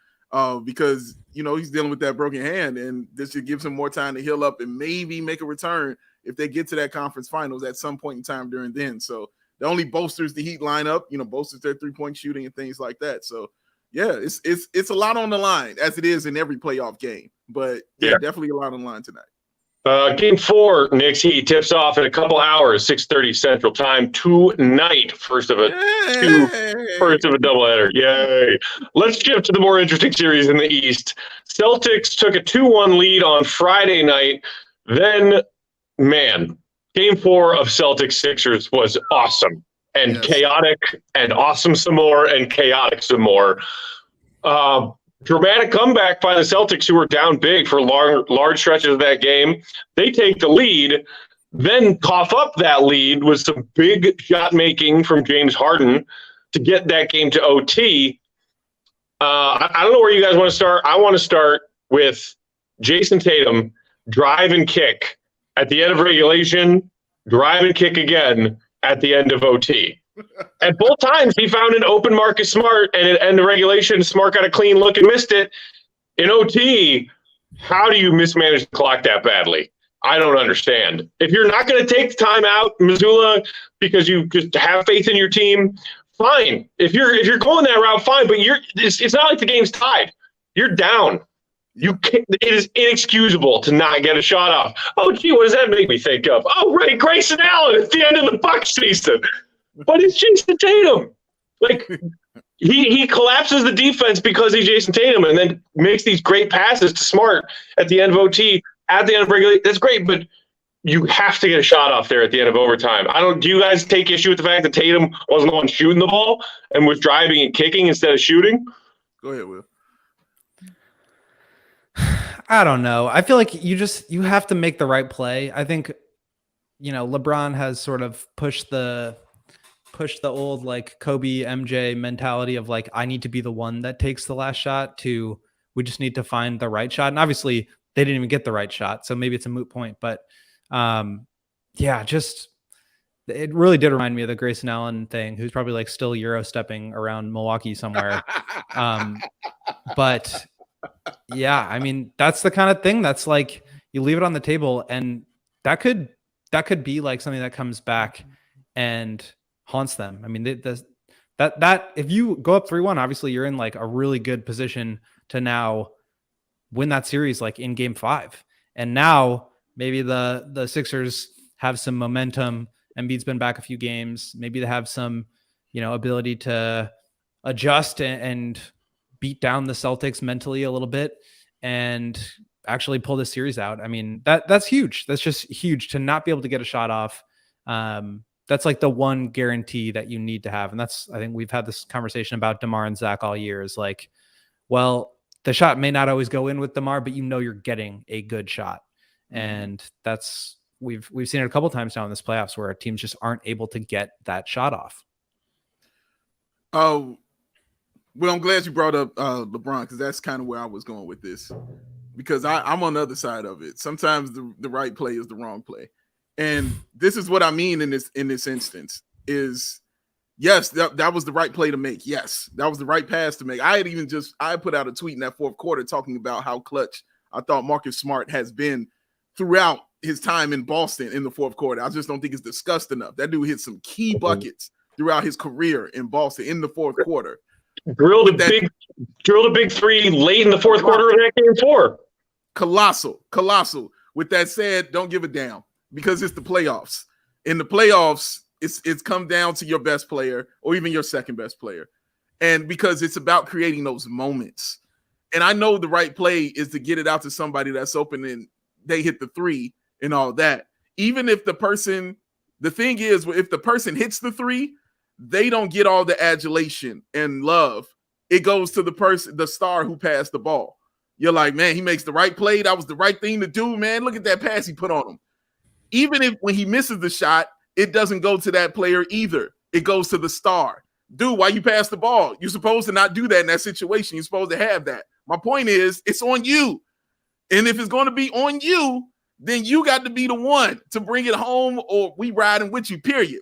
because, he's dealing with that broken hand, and this just gives him more time to heal up and maybe make a return if they get to that conference finals at some point in time during then. So that only bolsters the Heat lineup, bolsters their 3-point shooting and things like that. So yeah, it's a lot on the line, as it is in every playoff game, but yeah, definitely a lot on the line tonight. Game 4, Knicks Heat tips off in a couple hours, 6:30 Central Time tonight. First of a doubleheader. Yay! Let's shift to the more interesting series in the East. Celtics took a 2-1 lead on Friday night. Then, man, Game 4 of Celtics Sixers was awesome. and Yes. chaotic and awesome some more and chaotic some more. Dramatic comeback by the Celtics, who were down big for large stretches of that game. They take the lead, then cough up that lead with some big shot making from James Harden to get that game to OT. I don't know where you guys want to start. I want to start with Jason Tatum drive and kick at the end of regulation, drive and kick again at the end of OT. At both times, he found an open Marcus Smart, and at the end of regulation, Smart got a clean look and missed it. In OT, how do you mismanage the clock that badly? I don't understand. If you're not going to take the timeout, Missoula, because you just have faith in your team, fine. If you're going that route, fine. But it's not like the game's tied. You're down. It is inexcusable to not get a shot off. Oh, gee, what does that make me think of? Oh, right, Grayson Allen at the end of the Bucks season. But it's Jason Tatum. Like, he collapses the defense because he's Jason Tatum, and then makes these great passes to Smart at the end of OT, at the end of regulation. That's great, but you have to get a shot off there at the end of overtime. Do you guys take issue with the fact that Tatum wasn't the one shooting the ball and was driving and kicking instead of shooting? Go ahead, Will. I don't know. I feel like you have to make the right play. I think, LeBron has sort of pushed the old like Kobe MJ mentality of like, I need to be the one that takes the last shot to, we just need to find the right shot. And obviously they didn't even get the right shot. So maybe it's a moot point, but it really did remind me of the Grayson Allen thing, who's probably like still Euro stepping around Milwaukee somewhere. But yeah, I mean, that's the kind of thing that's like, you leave it on the table, and that could be like something that comes back and haunts them. I mean, that if you go up 3-1, obviously you're in like a really good position to now win that series, like in game 5. And now maybe the Sixers have some momentum. Embiid's been back a few games. Maybe they have some, ability to adjust and beat down the Celtics mentally a little bit and actually pull this series out. I mean, that's huge. That's just huge to not be able to get a shot off. That's like the one guarantee that you need to have. And I think we've had this conversation about DeMar and Zach all year, is like, well, the shot may not always go in with DeMar, but you're getting a good shot. And we've seen it a couple times now in this playoffs where teams just aren't able to get that shot off. Oh, well, I'm glad you brought up LeBron, because that's kind of where I was going with this, because I'm on the other side of it. Sometimes the right play is the wrong play. And this is what I mean in this instance is, yes, that was the right play to make. Yes, that was the right pass to make. I put out a tweet in that fourth quarter talking about how clutch I thought Marcus Smart has been throughout his time in Boston in the fourth quarter. I just don't think it's discussed enough. That dude hit some key buckets throughout his career in Boston in the fourth quarter. Drilled a big three late in the fourth quarter of that game 4. Colossal. With that said, don't give a damn, because it's the playoffs. In the playoffs, it's come down to your best player or even your second best player. And because it's about creating those moments. And I know the right play is to get it out to somebody that's open and they hit the 3 and all that. Even if the person hits the 3, they don't get all the adulation and love. It goes to the star who passed the ball. You're like, man, he makes the right play. That was the right thing to do, man. Look at that pass he put on him. Even if when he misses the shot, it doesn't go to that player either. It goes to the star. Dude, why you pass the ball? You're supposed to not do that in that situation. You're supposed to have that. My point is, it's on you. And if it's going to be on you, then you got to be the one to bring it home, or we riding with you, period.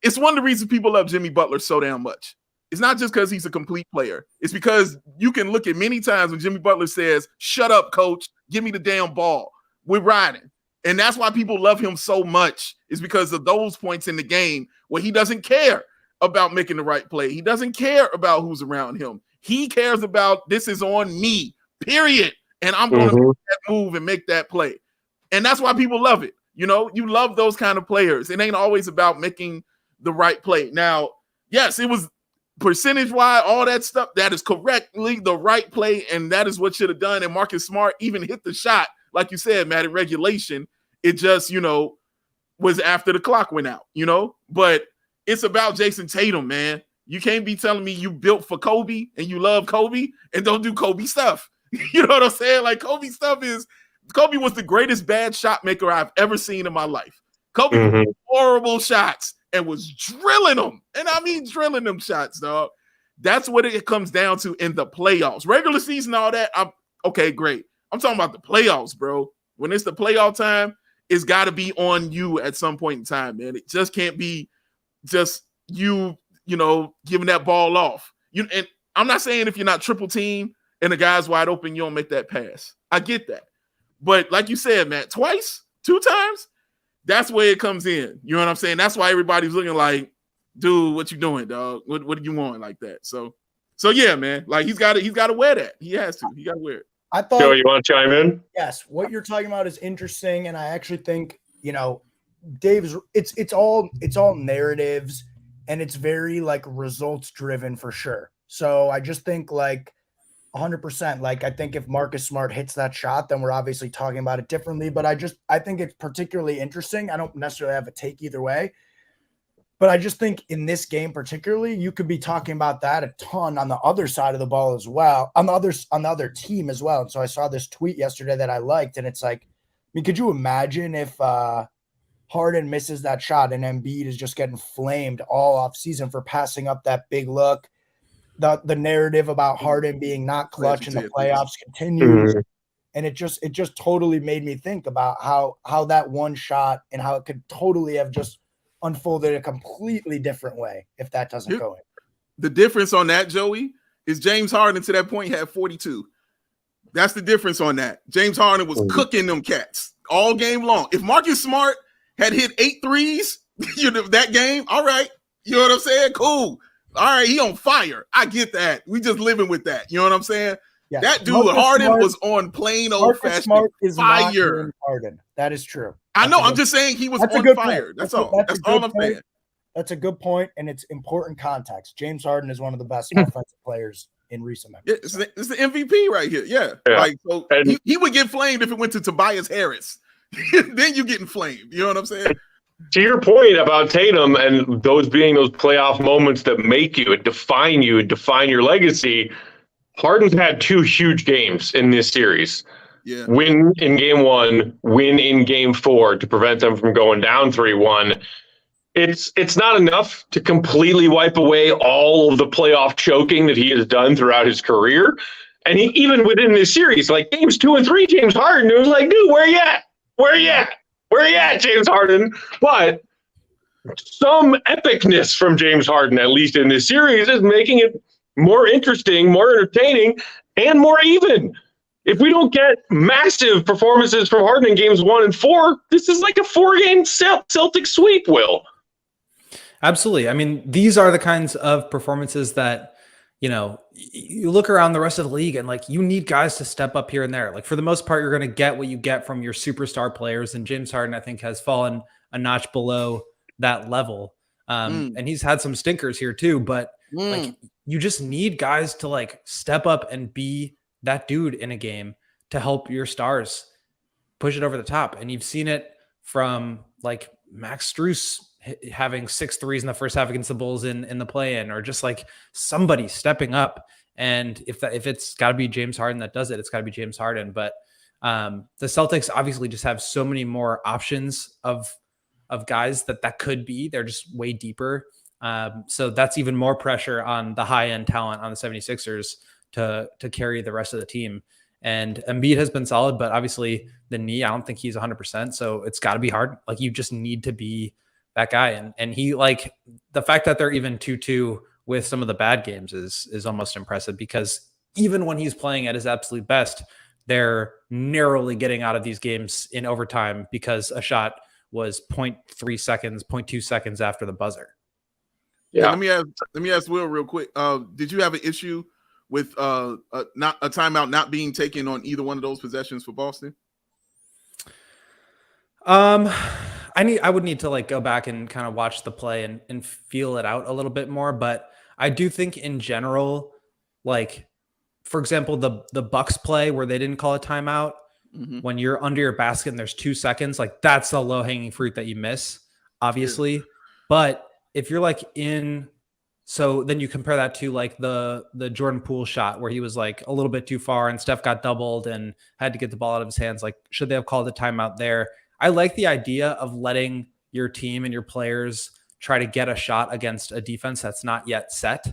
It's one of the reasons people love Jimmy Butler so damn much. It's not just because he's a complete player. It's because you can look at many times when Jimmy Butler says, shut up, coach, give me the damn ball. We're riding. And that's why people love him so much, is because of those points in the game where he doesn't care about making the right play. He doesn't care about who's around him. He cares about, this is on me, period. And I'm going to make that move and make that play. And that's why people love it. You love those kind of players. It ain't always about making the right play. Now, yes, it was percentage-wise, all that stuff, that is correctly the right play, and that is what should have done. And Marcus Smart even hit the shot, like you said, Matt, in regulation. It just, was after the clock went out, but it's about Jason Tatum, man. You can't be telling me you built for Kobe and you love Kobe and don't do Kobe stuff. You know what I'm saying? Like Kobe was the greatest bad shot maker I've ever seen in my life. Kobe was horrible shots and was drilling them. And I mean drilling them shots, dog. That's what it comes down to in the playoffs. Regular season, all that, okay, great. I'm talking about the playoffs, bro. When it's the playoff time, it's got to be on you at some point in time, man. It just can't be just you giving that ball off. And I'm not saying if you're not triple team and the guy's wide open, you don't make that pass. I get that. But like you said, Matt, twice, 2 times, that's where it comes in. You know what I'm saying? That's why everybody's looking like, dude, what you doing, dog? What do you want like that? So yeah, man. Like he's got to wear that. He has to. He got to wear it. I thought. Joe, you want to chime in? Yes, what you're talking about is interesting, and I actually think Dave's. It's all narratives, and it's very like results driven for sure. So I just think like 100%. Like I think if Marcus Smart hits that shot, then we're obviously talking about it differently. But I think it's particularly interesting. I don't necessarily have a take either way. But I just think in this game particularly, you could be talking about that a ton on the other side of the ball as well, on the other team as well. And so I saw this tweet yesterday that I liked, and it's like, I mean, could you imagine if Harden misses that shot and Embiid is just getting flamed all off season for passing up that big look? The narrative about Harden being not clutch in the playoffs continues. And it just totally made me think about how that one shot and how it could totally have just unfolded a completely different way if that doesn't go in. The difference on that, Joey, is James Harden to that point had 42. That's the difference on that. James Harden was cooking them cats all game long. If Marcus Smart had hit 8 threes, that game, all right. You know what I'm saying? Cool. All right, he on fire. I get that. We just living with that. You know what I'm saying? Yeah. That dude, Marcus Harden Smart, was on plain old-fashioned fire. Harden. That is true. I know. I'm just saying he was on fire. That's all. That's all I'm saying. That's a good point, and it's important context. James Harden is one of the best offensive players in recent memory. It's the MVP right here. Yeah. Like so he would get flamed if it went to Tobias Harris. Then you getting flamed. You know what I'm saying? To your point about Tatum and those being those playoff moments that make you and define your legacy, Harden's had 2 huge games in this series. Yeah. Win in game 1, win in game 4 to prevent them from going down 3-1. It's not enough to completely wipe away all of the playoff choking that he has done throughout his career. And he, even within this series, like games 2 and 3, James Harden, it was like, dude, where you at? Where you at? Where you at, James Harden? But some epicness from James Harden, at least in this series, is making it more interesting, more entertaining, and more even. If we don't get massive performances from Harden in games 1 and 4, this is like a 4-game Celtic sweep, Will. Absolutely. I mean, these are the kinds of performances that, you look around the rest of the league and like you need guys to step up here and there. Like for the most part, you're going to get what you get from your superstar players. And James Harden, I think, has fallen a notch below that level. And he's had some stinkers here too, but like you just need guys to like step up and be that dude in a game to help your stars push it over the top. And you've seen it from like Max Strus having 6 threes in the first half against the Bulls in the play-in, or just like somebody stepping up. And if it's got to be James Harden that does it, it's got to be James Harden. But the Celtics obviously just have so many more options of guys that could be. They're just way deeper. So that's even more pressure on the high-end talent on the 76ers to carry the rest of the team. And Embiid has been solid, but obviously the knee, I don't think he's 100%. So it's got to be hard. Like you just need to be that guy. And he, like, the fact that they're even 2-2 with some of the bad games is almost impressive, because even when he's playing at his absolute best, they're narrowly getting out of these games in overtime because a shot was 0.3 seconds, 0.2 seconds after the buzzer. Yeah. Let me ask Will real quick. Did you have an issue with not a timeout not being taken on either one of those possessions for Boston? I would need to like go back and kind of watch the play and feel it out a little bit more. But I do think in general, like, for example, the Bucks play where they didn't call a timeout, when you're under your basket and there's 2 seconds, like that's the low hanging fruit that you miss, obviously. Yeah. But if you're like so then you compare that to like the Jordan Poole shot where he was like a little bit too far and Steph got doubled and had to get the ball out of his hands. Like, should they have called a timeout there? I like the idea of letting your team and your players try to get a shot against a defense that's not yet set.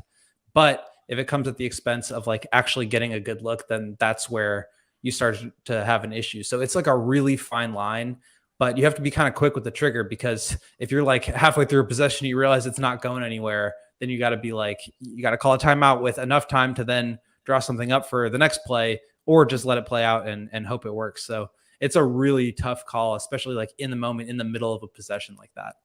But if it comes at the expense of like actually getting a good look, then that's where you start to have an issue. So it's like a really fine line, but you have to be kind of quick with the trigger, because if you're like halfway through a possession, you realize it's not going anywhere, then you got to be like, you got to call a timeout with enough time to then draw something up for the next play, or just let it play out and hope it works. So it's a really tough call, especially like in the moment, in the middle of a possession like that.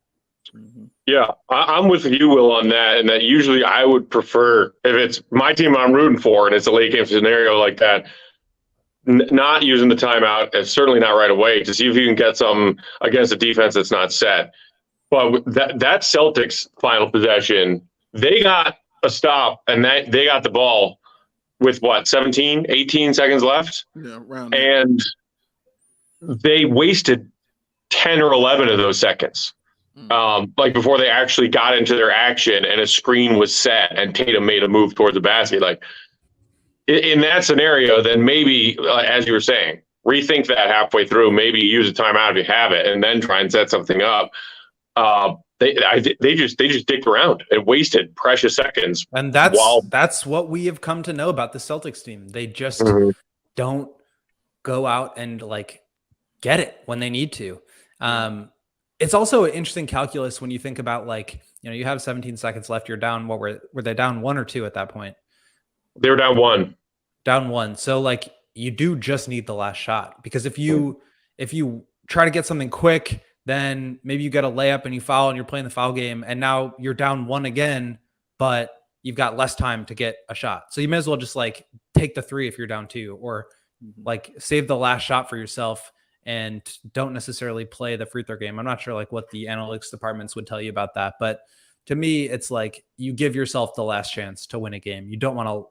Yeah, I'm with you, Will, on that. And that usually I would prefer, if it's my team I'm rooting for and it's a late game scenario like that, not using the timeout, and certainly not right away, to see if you can get something against a defense that's not set. But that Celtics final possession, they got a stop and they got the ball with 17, 18 seconds left. Yeah, and they wasted 10 or 11 of those seconds. Like before they actually got into their action and a screen was set and Tatum made a move towards the basket. Like in that scenario, then maybe, as you were saying, rethink that halfway through, maybe use a timeout if you have it and then try and set something up. They just dicked around and wasted precious seconds. And that's what we have come to know about the Celtics team. They just don't go out and like get it when they need to. It's also an interesting calculus when you think about, like, you know, you have 17 seconds left. You're down. What were they down 1 or 2 at that point? They were down 1. Down 1. So like you do just need the last shot, because if you try to get something quick, then maybe you get a layup and you foul and you're playing the foul game, and now you're down 1 again, but you've got less time to get a shot. So you may as well just like take the 3 if you're down 2, or like save the last shot for yourself and don't necessarily play the free throw game. I'm not sure like what the analytics departments would tell you about that, but to me, it's like you give yourself the last chance to win a game. You don't want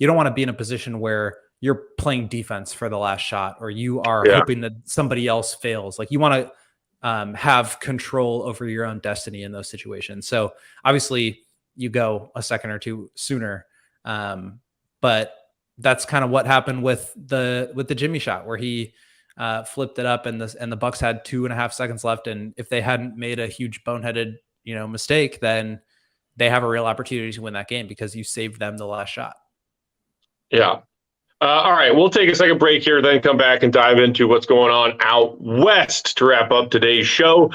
to be in a position where you're playing defense for the last shot, or you are hoping that somebody else fails. Like you want to have control over your own destiny in those situations. So obviously you go a second or 2 sooner. But that's kind of what happened with the Jimmy shot, where he flipped it up and the Bucks had 2.5 seconds left. And if they hadn't made a huge boneheaded, mistake, then they have a real opportunity to win that game because you saved them the last shot. Yeah. All right, we'll take a second break here, then come back and dive into what's going on out west to wrap up today's show,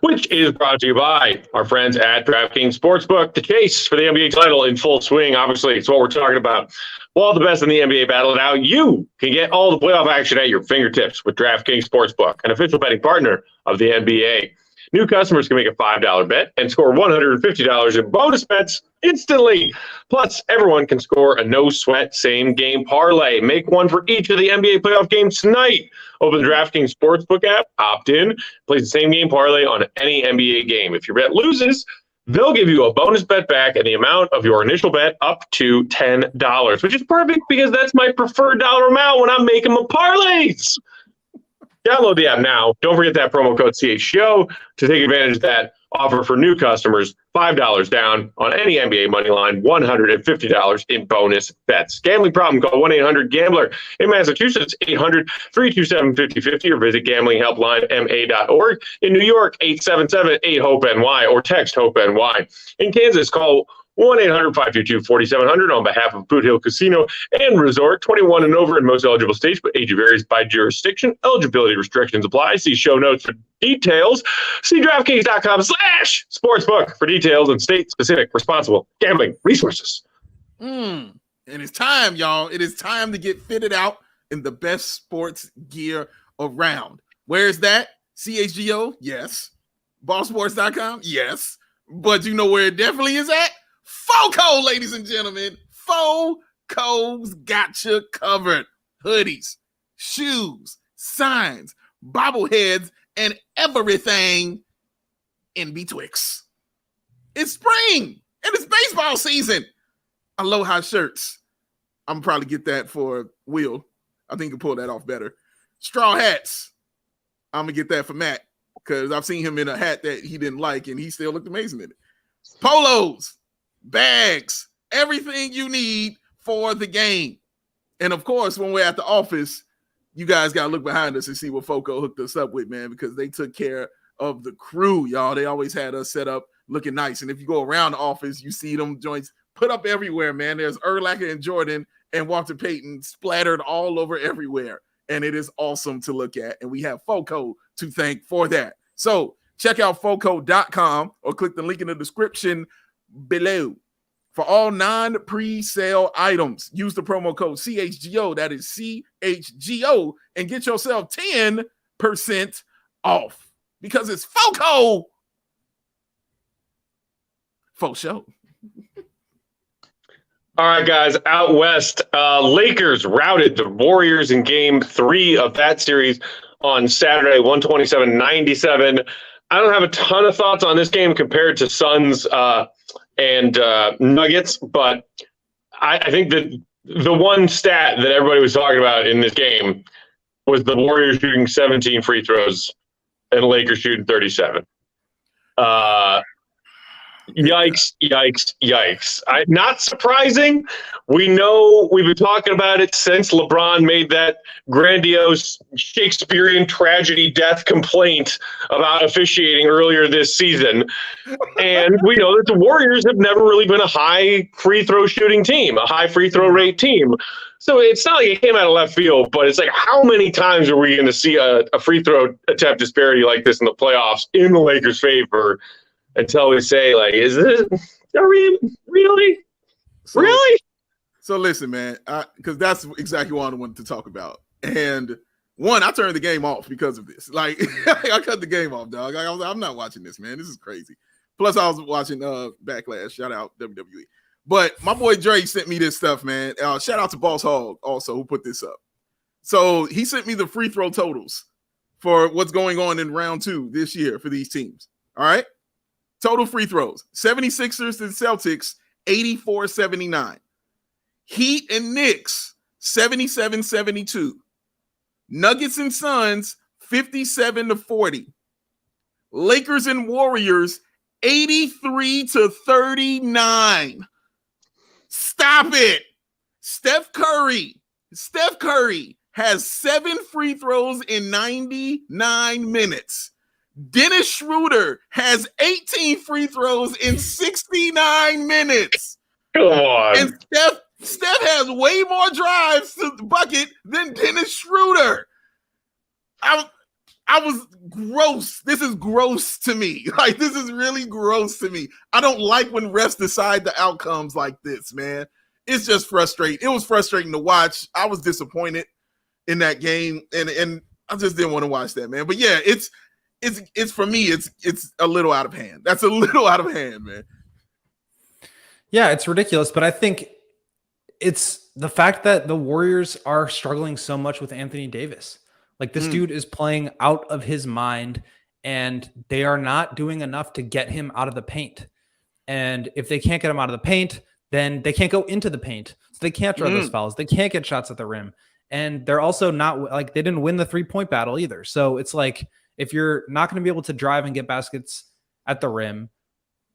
which is brought to you by our friends at DraftKings Sportsbook. The chase for the NBA title in full swing. Obviously, it's what we're talking about. While the best in the NBA battle it out, you can get all the playoff action at your fingertips with DraftKings Sportsbook, an official betting partner of the NBA. New customers can make a $5 bet and score $150 in bonus bets instantly. Plus, everyone can score a no-sweat same-game parlay. Make one for each of the NBA playoff games tonight. Open the DraftKings Sportsbook app, opt in, place the same-game parlay on any NBA game. If your bet loses, they'll give you a bonus bet back and the amount of your initial bet up to $10, which is perfect because that's my preferred dollar amount when I'm making my parlays. Download the app now. Don't forget that promo code CHGO to take advantage of that offer for new customers. $5 down on any NBA money line, $150 in bonus bets. Gambling problem, call 1-800-GAMBLER. In Massachusetts, 800-327-5050 or visit gamblinghelplinema.org. In New York, 877-8-HOPE-NY or text HOPE-NY. In Kansas, call 1-800-522-4700 on behalf of Boot Hill Casino and Resort. 21 and over in most eligible states, but age varies by jurisdiction. Eligibility restrictions apply. See show notes for details. See DraftKings.com/sportsbook for details and state-specific responsible gambling resources. And it's time, y'all. It is time to get fitted out in the best sports gear around. Where is that? CHGO? Yes. Ballsports.com? Yes. But you know where it definitely is at? FOCO, ladies and gentlemen. FOCO's got you covered. Hoodies, shoes, signs, bobbleheads, and everything in betwixt. It's spring and it's baseball season. Aloha shirts. I'm gonna probably get that for Will. I think he can pull that off better. Straw hats. I'm gonna get that for Matt. because I've seen him in a hat that he didn't like, and he still looked amazing in it. Polos, bags, everything you need for the game. And of course, when we're at the office, you guys got to look behind us and see what Foco hooked us up with, man, because they took care of the crew, y'all. They always had us set up looking nice. And if you go around the office, you see them joints put up everywhere, man. There's Urlacher and Jordan and Walter Payton splattered all over everywhere. And it is awesome to look at. And we have Foco to thank for that. So check out foco.com or click the link in the description below. For all non-pre-sale items, use the promo code CHGO, that is CHGO, and get yourself 10% off because it's Foco. Faux show. All right, guys, out west, Lakers routed the Warriors in game 3 of that series on Saturday, 127-97. I don't have a ton of thoughts on this game compared to Suns and Nuggets, but I think that the one stat that everybody was talking about in this game was the Warriors shooting 17 free throws and the Lakers shooting 37. Yikes, yikes, yikes. Not surprising. We know we've been talking about it since LeBron made that grandiose Shakespearean tragedy death complaint about officiating earlier this season. And we know that the Warriors have never really been a high free throw shooting team, a high free throw rate team. So it's not like it came out of left field, but it's like, how many times are we going to see a free throw attempt disparity like this in the playoffs in the Lakers' favor? Until we say, like, is this really? So listen, man, because that's exactly what I wanted to talk about. And one, I turned the game off because of this. Like, I cut the game off, dog. I was like, I'm not watching this, man. This is crazy. Plus, I was watching Backlash. Shout out WWE. But my boy Dre sent me this stuff, man. Shout out to Boss Hog also, who put this up. So he sent me the free throw totals for what's going on in round 2 this year for these teams. All right. Total free throws, 76ers and Celtics, 84-79. Heat and Knicks, 77-72. Nuggets and Suns, 57-40. Lakers and Warriors, 83-39. Stop it. Steph Curry has 7 free throws in 99 minutes. Dennis Schroeder has 18 free throws in 69 minutes. Come on. And Steph has way more drives to the bucket than Dennis Schroeder. I was gross. This is gross to me. Like, this is really gross to me. I don't like when refs decide the outcomes like this, man. It's just frustrating. It was frustrating to watch. I was disappointed in that game, and I just didn't want to watch that, man. But yeah, it's for me, it's a little out of hand. That's a little out of hand, man. Yeah, it's ridiculous, but I think it's the fact that the Warriors are struggling so much with Anthony Davis. Like, this dude is playing out of his mind, and they are not doing enough to get him out of the paint. And if they can't get him out of the paint, then they can't go into the paint. So they can't draw those fouls. They can't get shots at the rim. And they're also not, like, they didn't win the 3-point battle either. So it's like, if you're not going to be able to drive and get baskets at the rim,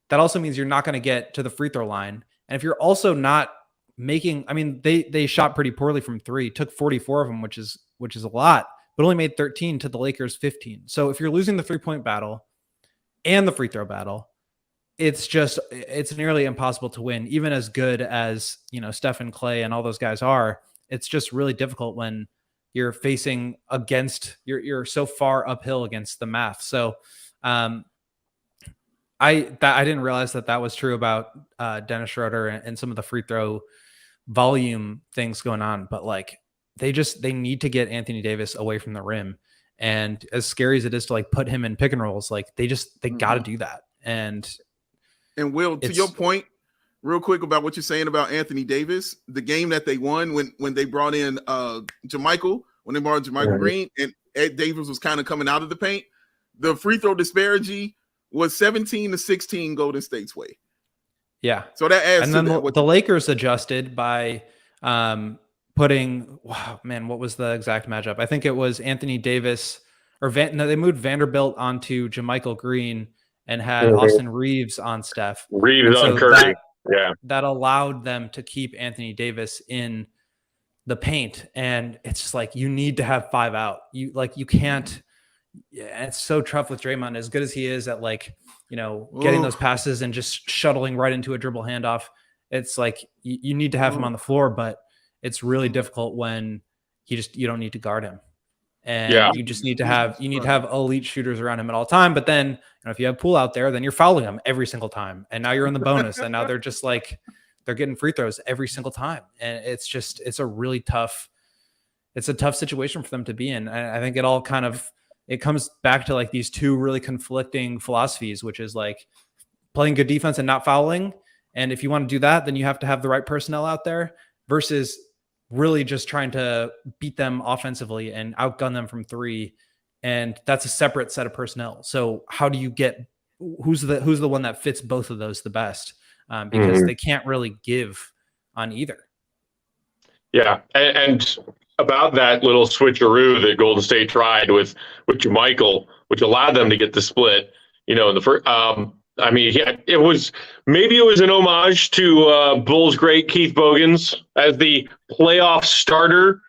that also means you're not going to get to the free throw line. And if you're also not making, I mean, they shot pretty poorly from 3, took 44 of them, which is a lot, but only made 13 to the Lakers 15. So if you're losing the 3-point battle and the free throw battle, it's nearly impossible to win, even as good as, Steph and Clay and all those guys are. It's just really difficult when you're facing against, you're so far uphill against the math. So I didn't realize that was true about Dennis Schroeder and some of the free throw volume things going on, but like, they need to get Anthony Davis away from the rim. And as scary as it is to like put him in pick and rolls, like they got to do that. And Will, to your point, real quick about what you're saying about Anthony Davis, the game that they won when they brought in Jermichael, when they brought in Jermichael Green, and Ed Davis was kind of coming out of the paint, the free throw disparity was 17-16 Golden State's way. Yeah. So that adds and to then that. The Lakers adjusted by putting, wow, man, what was the exact matchup? I think it was Anthony Davis they moved Vanderbilt onto JaMychal Green and had Austin Reeves on Steph. Reeves on Curry. That allowed them to keep Anthony Davis in the paint. And it's just like, you need to have 5 out. You can't. Yeah, it's so tough with Draymond, as good as he is at getting those passes and just shuttling right into a dribble handoff. It's like you need to have him on the floor, but it's really difficult when you don't need to guard him. And you just need to have elite shooters around him at all time. But then if you have Poole out there, then you're fouling him every single time. And now you're in the bonus. And now they're just they're getting free throws every single time. And it's a tough situation for them to be in. And I think it comes back to these two really conflicting philosophies, which is playing good defense and not fouling. And if you want to do that, then you have to have the right personnel out there versus really just trying to beat them offensively and outgun them from 3. And that's a separate set of personnel. So how do you get who's the one that fits both of those the best? Because they can't really give on either. Yeah. And about that little switcheroo that Golden State tried with JaMychal, which allowed them to get the split, in the first, it was an homage to Bulls great Keith Bogans as the playoff starter.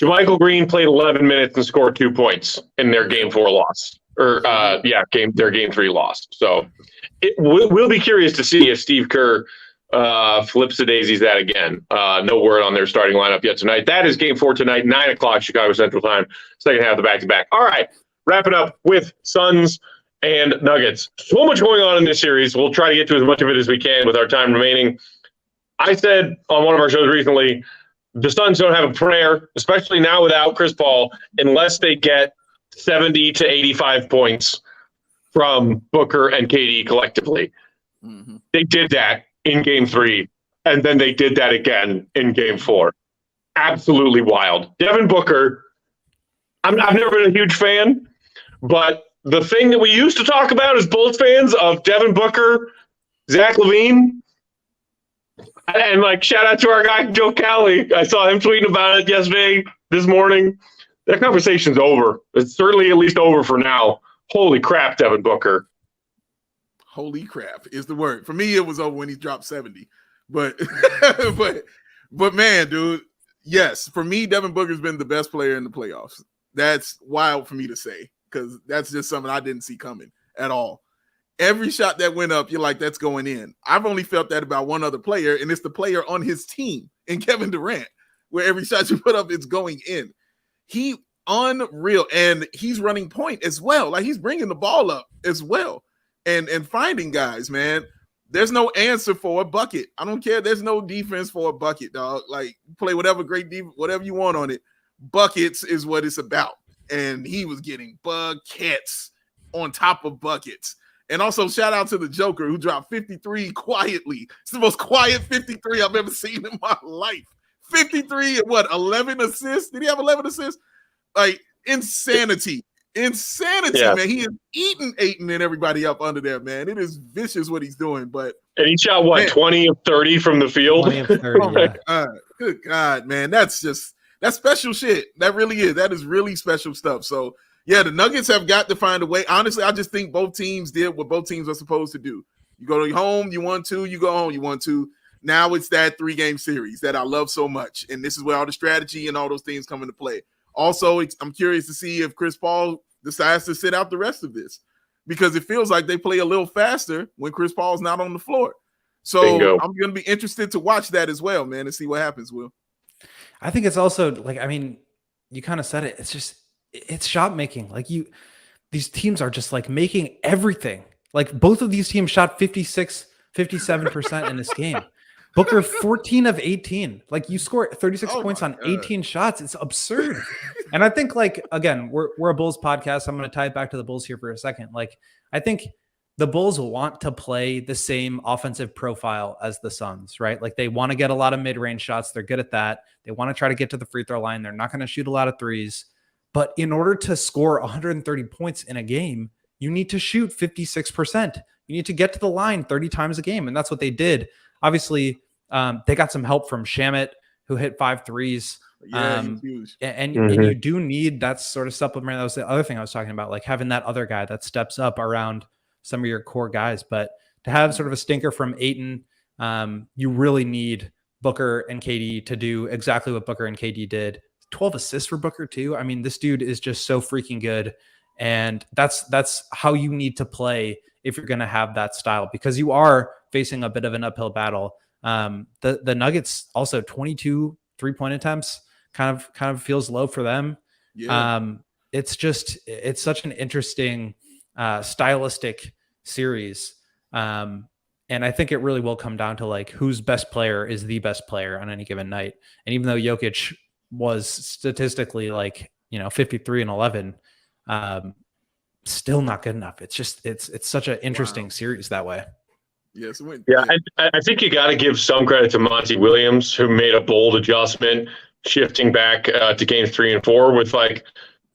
JaMychal Green played 11 minutes and scored 2 points in their Game 4 loss, their Game 3 loss. So we'll be curious to see if Steve Kerr flips the daisies that again. No word on their starting lineup yet tonight. That is Game 4 tonight, 9:00 Chicago Central Time. Second half of the back-to-back. All right, wrap it up with Suns and Nuggets. So much going on in this series. We'll try to get to as much of it as we can with our time remaining. I said on one of our shows recently, the Suns don't have a prayer, especially now without Chris Paul, unless they get 70 to 85 points from Booker and KD collectively. Mm-hmm. They did that in Game 3, and then they did that again in Game 4. Absolutely wild. Devin Booker, I've never been a huge fan, but the thing that we used to talk about as Bulls fans of Devin Booker, Zach LaVine, and shout out to our guy Joe Cowley. I saw him tweeting about it this morning. That conversation's over. It's certainly at least over for now. Holy crap, Devin Booker. Holy crap is the word. For me, it was over when he dropped 70. But but man, dude, yes, for me, Devin Booker's been the best player in the playoffs. That's wild for me to say, because that's just something I didn't see coming at all. Every shot that went up, you're like, that's going in. I've only felt that about one other player, and it's the player on his team, in Kevin Durant, where every shot you put up, it's going in. He unreal, and he's running point as well. He's bringing the ball up as well. And finding guys, man. There's no answer for a bucket. I don't care. There's no defense for a bucket, dog. Play whatever great defense, whatever you want on it. Buckets is what it's about. And he was getting buckets on top of buckets. And also shout out to the Joker, who dropped 53 quietly. It's the most quiet 53 I've ever seen in my life. 53 and 11 assists? Did he have 11 assists? Insanity. Insanity, yeah. Man. He is eating Ayton and everybody up under there, man. It is vicious what he's doing. And he shot 20 of 30 from the field? 20 of 30, oh my God. Good God, man. That's special shit. That really is. That is really special stuff. So yeah, the Nuggets have got to find a way. Honestly, I just think both teams did what both teams are supposed to do. You go to home, you want to. You go home, you want to. Now it's that 3-game series that I love so much. And this is where all the strategy and all those things come into play. Also, I'm curious to see if Chris Paul decides to sit out the rest of this, because it feels like they play a little faster when Chris Paul's not on the floor. So Bingo. I'm going to be interested to watch that as well, man, and see what happens, Will. I think it's also you kind of said it. It's shot making. These teams are just making everything. Both of these teams shot 57% in this game. Booker 14 of 18. You score 36 points on 18 shots. It's absurd. And I think again, we're a Bulls podcast. I'm going to tie it back to the Bulls here for a second. I think the Bulls want to play the same offensive profile as the Suns, right? They want to get a lot of mid-range shots. They're good at that. They want to try to get to the free throw line. They're not going to shoot a lot of threes. But in order to score 130 points in a game, you need to shoot 56%. You need to get to the line 30 times a game. And that's what they did. Obviously, they got some help from Shamet, who hit 5 threes. Yeah, he's huge. And you do need that sort of supplement. That was the other thing I was talking about, like having that other guy that steps up around some of your core guys. But to have sort of a stinker from Ayton, you really need Booker and KD to do exactly what Booker and KD did. 12 assists for Booker too. I mean, this dude is just so freaking good. And that's how you need to play if you're going to have that style, because you are facing a bit of an uphill battle. The Nuggets also 22 3-point attempts kind of feels low for them. Yeah. It's such an interesting stylistic series. And I think it really will come down to like whose best player is the best player on any given night. And even though Jokic was statistically like, 53 and 11, still not good enough. It's just, it's such an interesting series that way. Yes. I think you got to give some credit to Monty Williams, who made a bold adjustment, shifting back to games 3 and 4 with like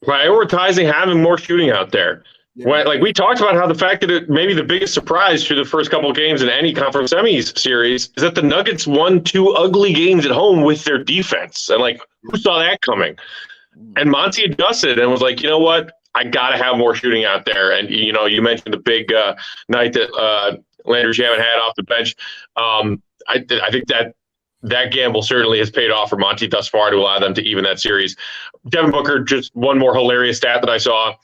prioritizing having more shooting out there. Yeah. When, like we talked about how the fact that it maybe the biggest surprise through the first couple of games in any conference semis series is that the Nuggets won 2 ugly games at home with their defense. And like, who saw that coming? And Monty adjusted and was like, you know what? I got to have more shooting out there. And, you mentioned the big night that Landry Shamet had off the bench. I think that gamble certainly has paid off for Monty thus far to allow them to even that series. Devin Booker, just one more hilarious stat that I saw,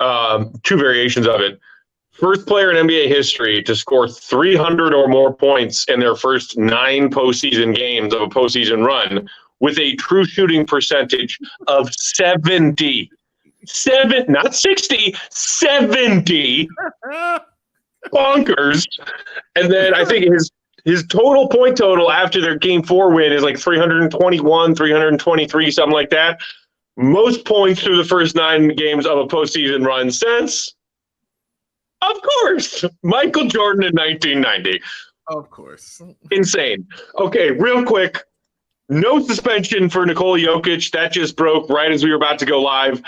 2 variations of it. First player in NBA history to score 300 or more points in their first 9 postseason games of a postseason run with a true shooting percentage of 70. Not 60, 70. Bonkers. And then I think his total point total after their game 4 win is like 321, 323, something like that. Most points through the first 9 games of a postseason run since, of course, Michael Jordan in 1990. Of course. Insane. Okay, real quick. No suspension for Nikola Jokic. That just broke right as we were about to go live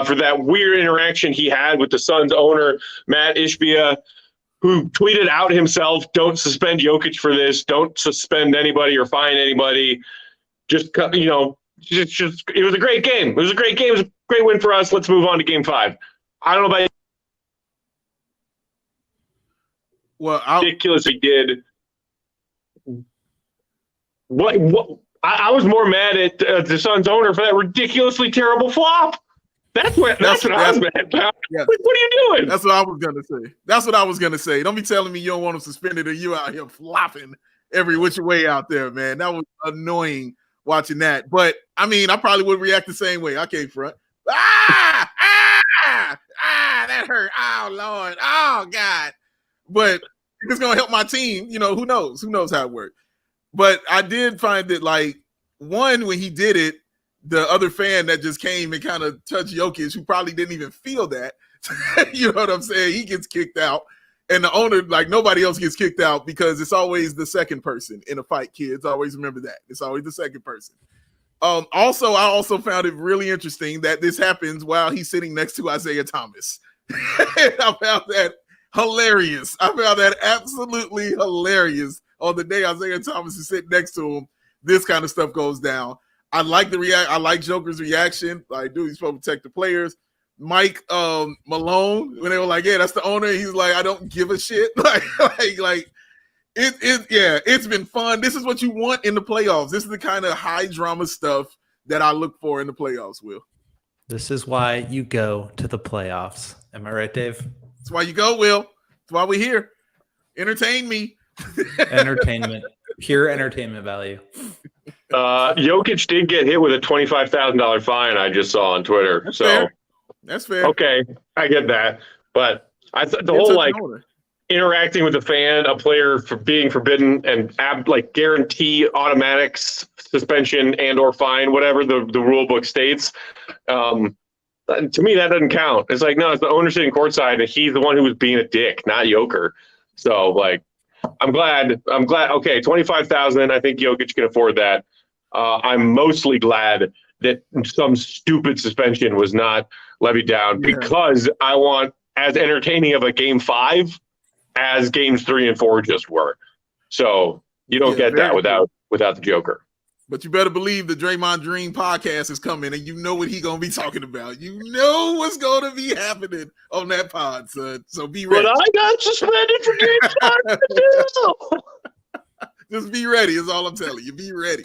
for that weird interaction he had with the Suns owner, Matt Ishbia, who tweeted out himself, don't suspend Jokic for this. Don't suspend anybody or fine anybody. It was a great game. It was a great game. It was a great win for us. Let's move on to game 5. I don't know about you. Well, ridiculous he did. What? I was more mad at the Suns owner for that ridiculously terrible flop. That's what I was mad about. Yeah. What are you doing? That's what I was gonna say. Don't be telling me you don't want him suspended or you out here flopping every which way out there, man. That was annoying watching that. But I mean, I probably would react the same way. I can't front. That hurt. Oh Lord. Oh God. But if it's gonna help my team, who knows? Who knows how it works? But I did find that, like, one, when he did it, the other fan that just came and kind of touched Jokic, who probably didn't even feel that, you know what I'm saying? He gets kicked out. And the owner, like, nobody else gets kicked out because it's always the second person in a fight, kids. Always remember that. It's always the second person. I also found it really interesting that this happens while he's sitting next to Isaiah Thomas. I found that hilarious. I found that absolutely hilarious. On the day Isaiah Thomas is sitting next to him, this kind of stuff goes down. I like I like Joker's reaction. Like, dude, he's supposed to protect the players. Mike Malone, when they were like, "Yeah, that's the owner," he's like, "I don't give a shit." It's been fun. This is what you want in the playoffs. This is the kind of high drama stuff that I look for in the playoffs. Will, this is why you go to the playoffs. Am I right, Dave? That's why you go, Will. That's why we're here. Entertain me. Entertainment, pure entertainment value. Jokic did get hit with a $25,000 fine. I just saw on Twitter. That's fair. Okay, I get that, but I thought the whole interacting with a fan, a player for being forbidden and guarantee automatic suspension and or fine, whatever the rule book states. To me, that doesn't count. It's like, no, it's the owner sitting courtside, and he's the one who was being a dick, not Joker. So I'm glad. Okay, 25,000. I think Jokic can afford that. I'm mostly glad that some stupid suspension was not levied down because I want as entertaining of a game 5 as games 3 and 4 just were. So you don't get that without the Joker. But you better believe the Draymond Dream podcast is coming, and you know what he gonna be talking about. You know what's gonna be happening on that pod, son. So be ready. But I got suspended for James. Just be ready. Is all I'm telling you. Be ready.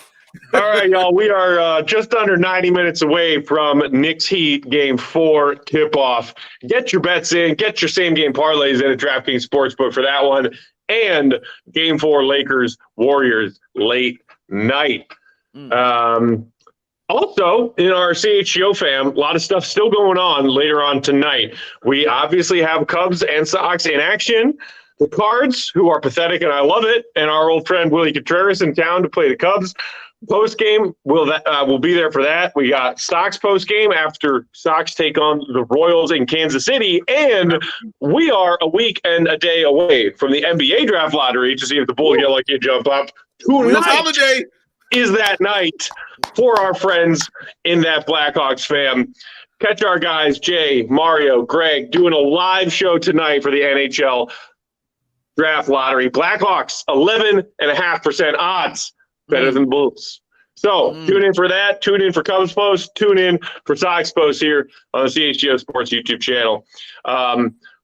All right, y'all. We are just under 90 minutes away from Knicks Heat Game 4 tip-off. Get your bets in. Get your same-game parlays in at DraftKings Sportsbook for that one. And Game 4 Lakers Warriors late night. Also, in our CHGO fam, a lot of stuff still going on later on tonight. We obviously have Cubs and Sox in action. The Cards, who are pathetic, and I love it, and our old friend Willie Contreras in town to play the Cubs. Post-game, we'll be there for that. We got Sox post-game after Sox take on the Royals in Kansas City, and we are a week and a day away from the NBA draft lottery to see if the Bulls get lucky and jump up. Holiday is that night for our friends in that Blackhawks fam. Catch our guys, Jay, Mario, Greg, doing a live show tonight for the NHL draft lottery. Blackhawks, 11.5% odds. Better than Bulls. So tune in for that. Tune in for Cubs Post. Tune in for Sox Post here on the CHGO Sports YouTube channel.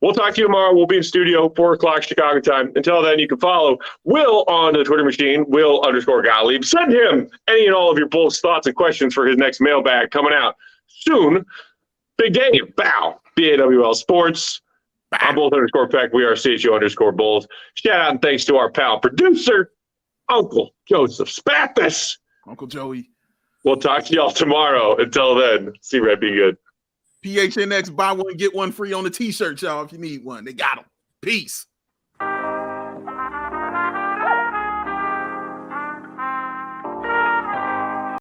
We'll talk to you tomorrow. We'll be in studio, 4 o'clock Chicago time. Until then, you can follow Will on the Twitter machine, Will_Gottlieb. Send him any and all of your Bulls thoughts and questions for his next mailbag coming out soon. Big day. Bow. BAWL Sports. I'm Bulls_Peck. We are CHGO_Bulls. Shout out and thanks to our pal producer, Uncle Joseph Spathis. Uncle Joey. We'll talk to y'all tomorrow. Until then, see Red, be good. PHNX, buy one, get one free on the t-shirt, y'all, if you need one. They got them. Peace.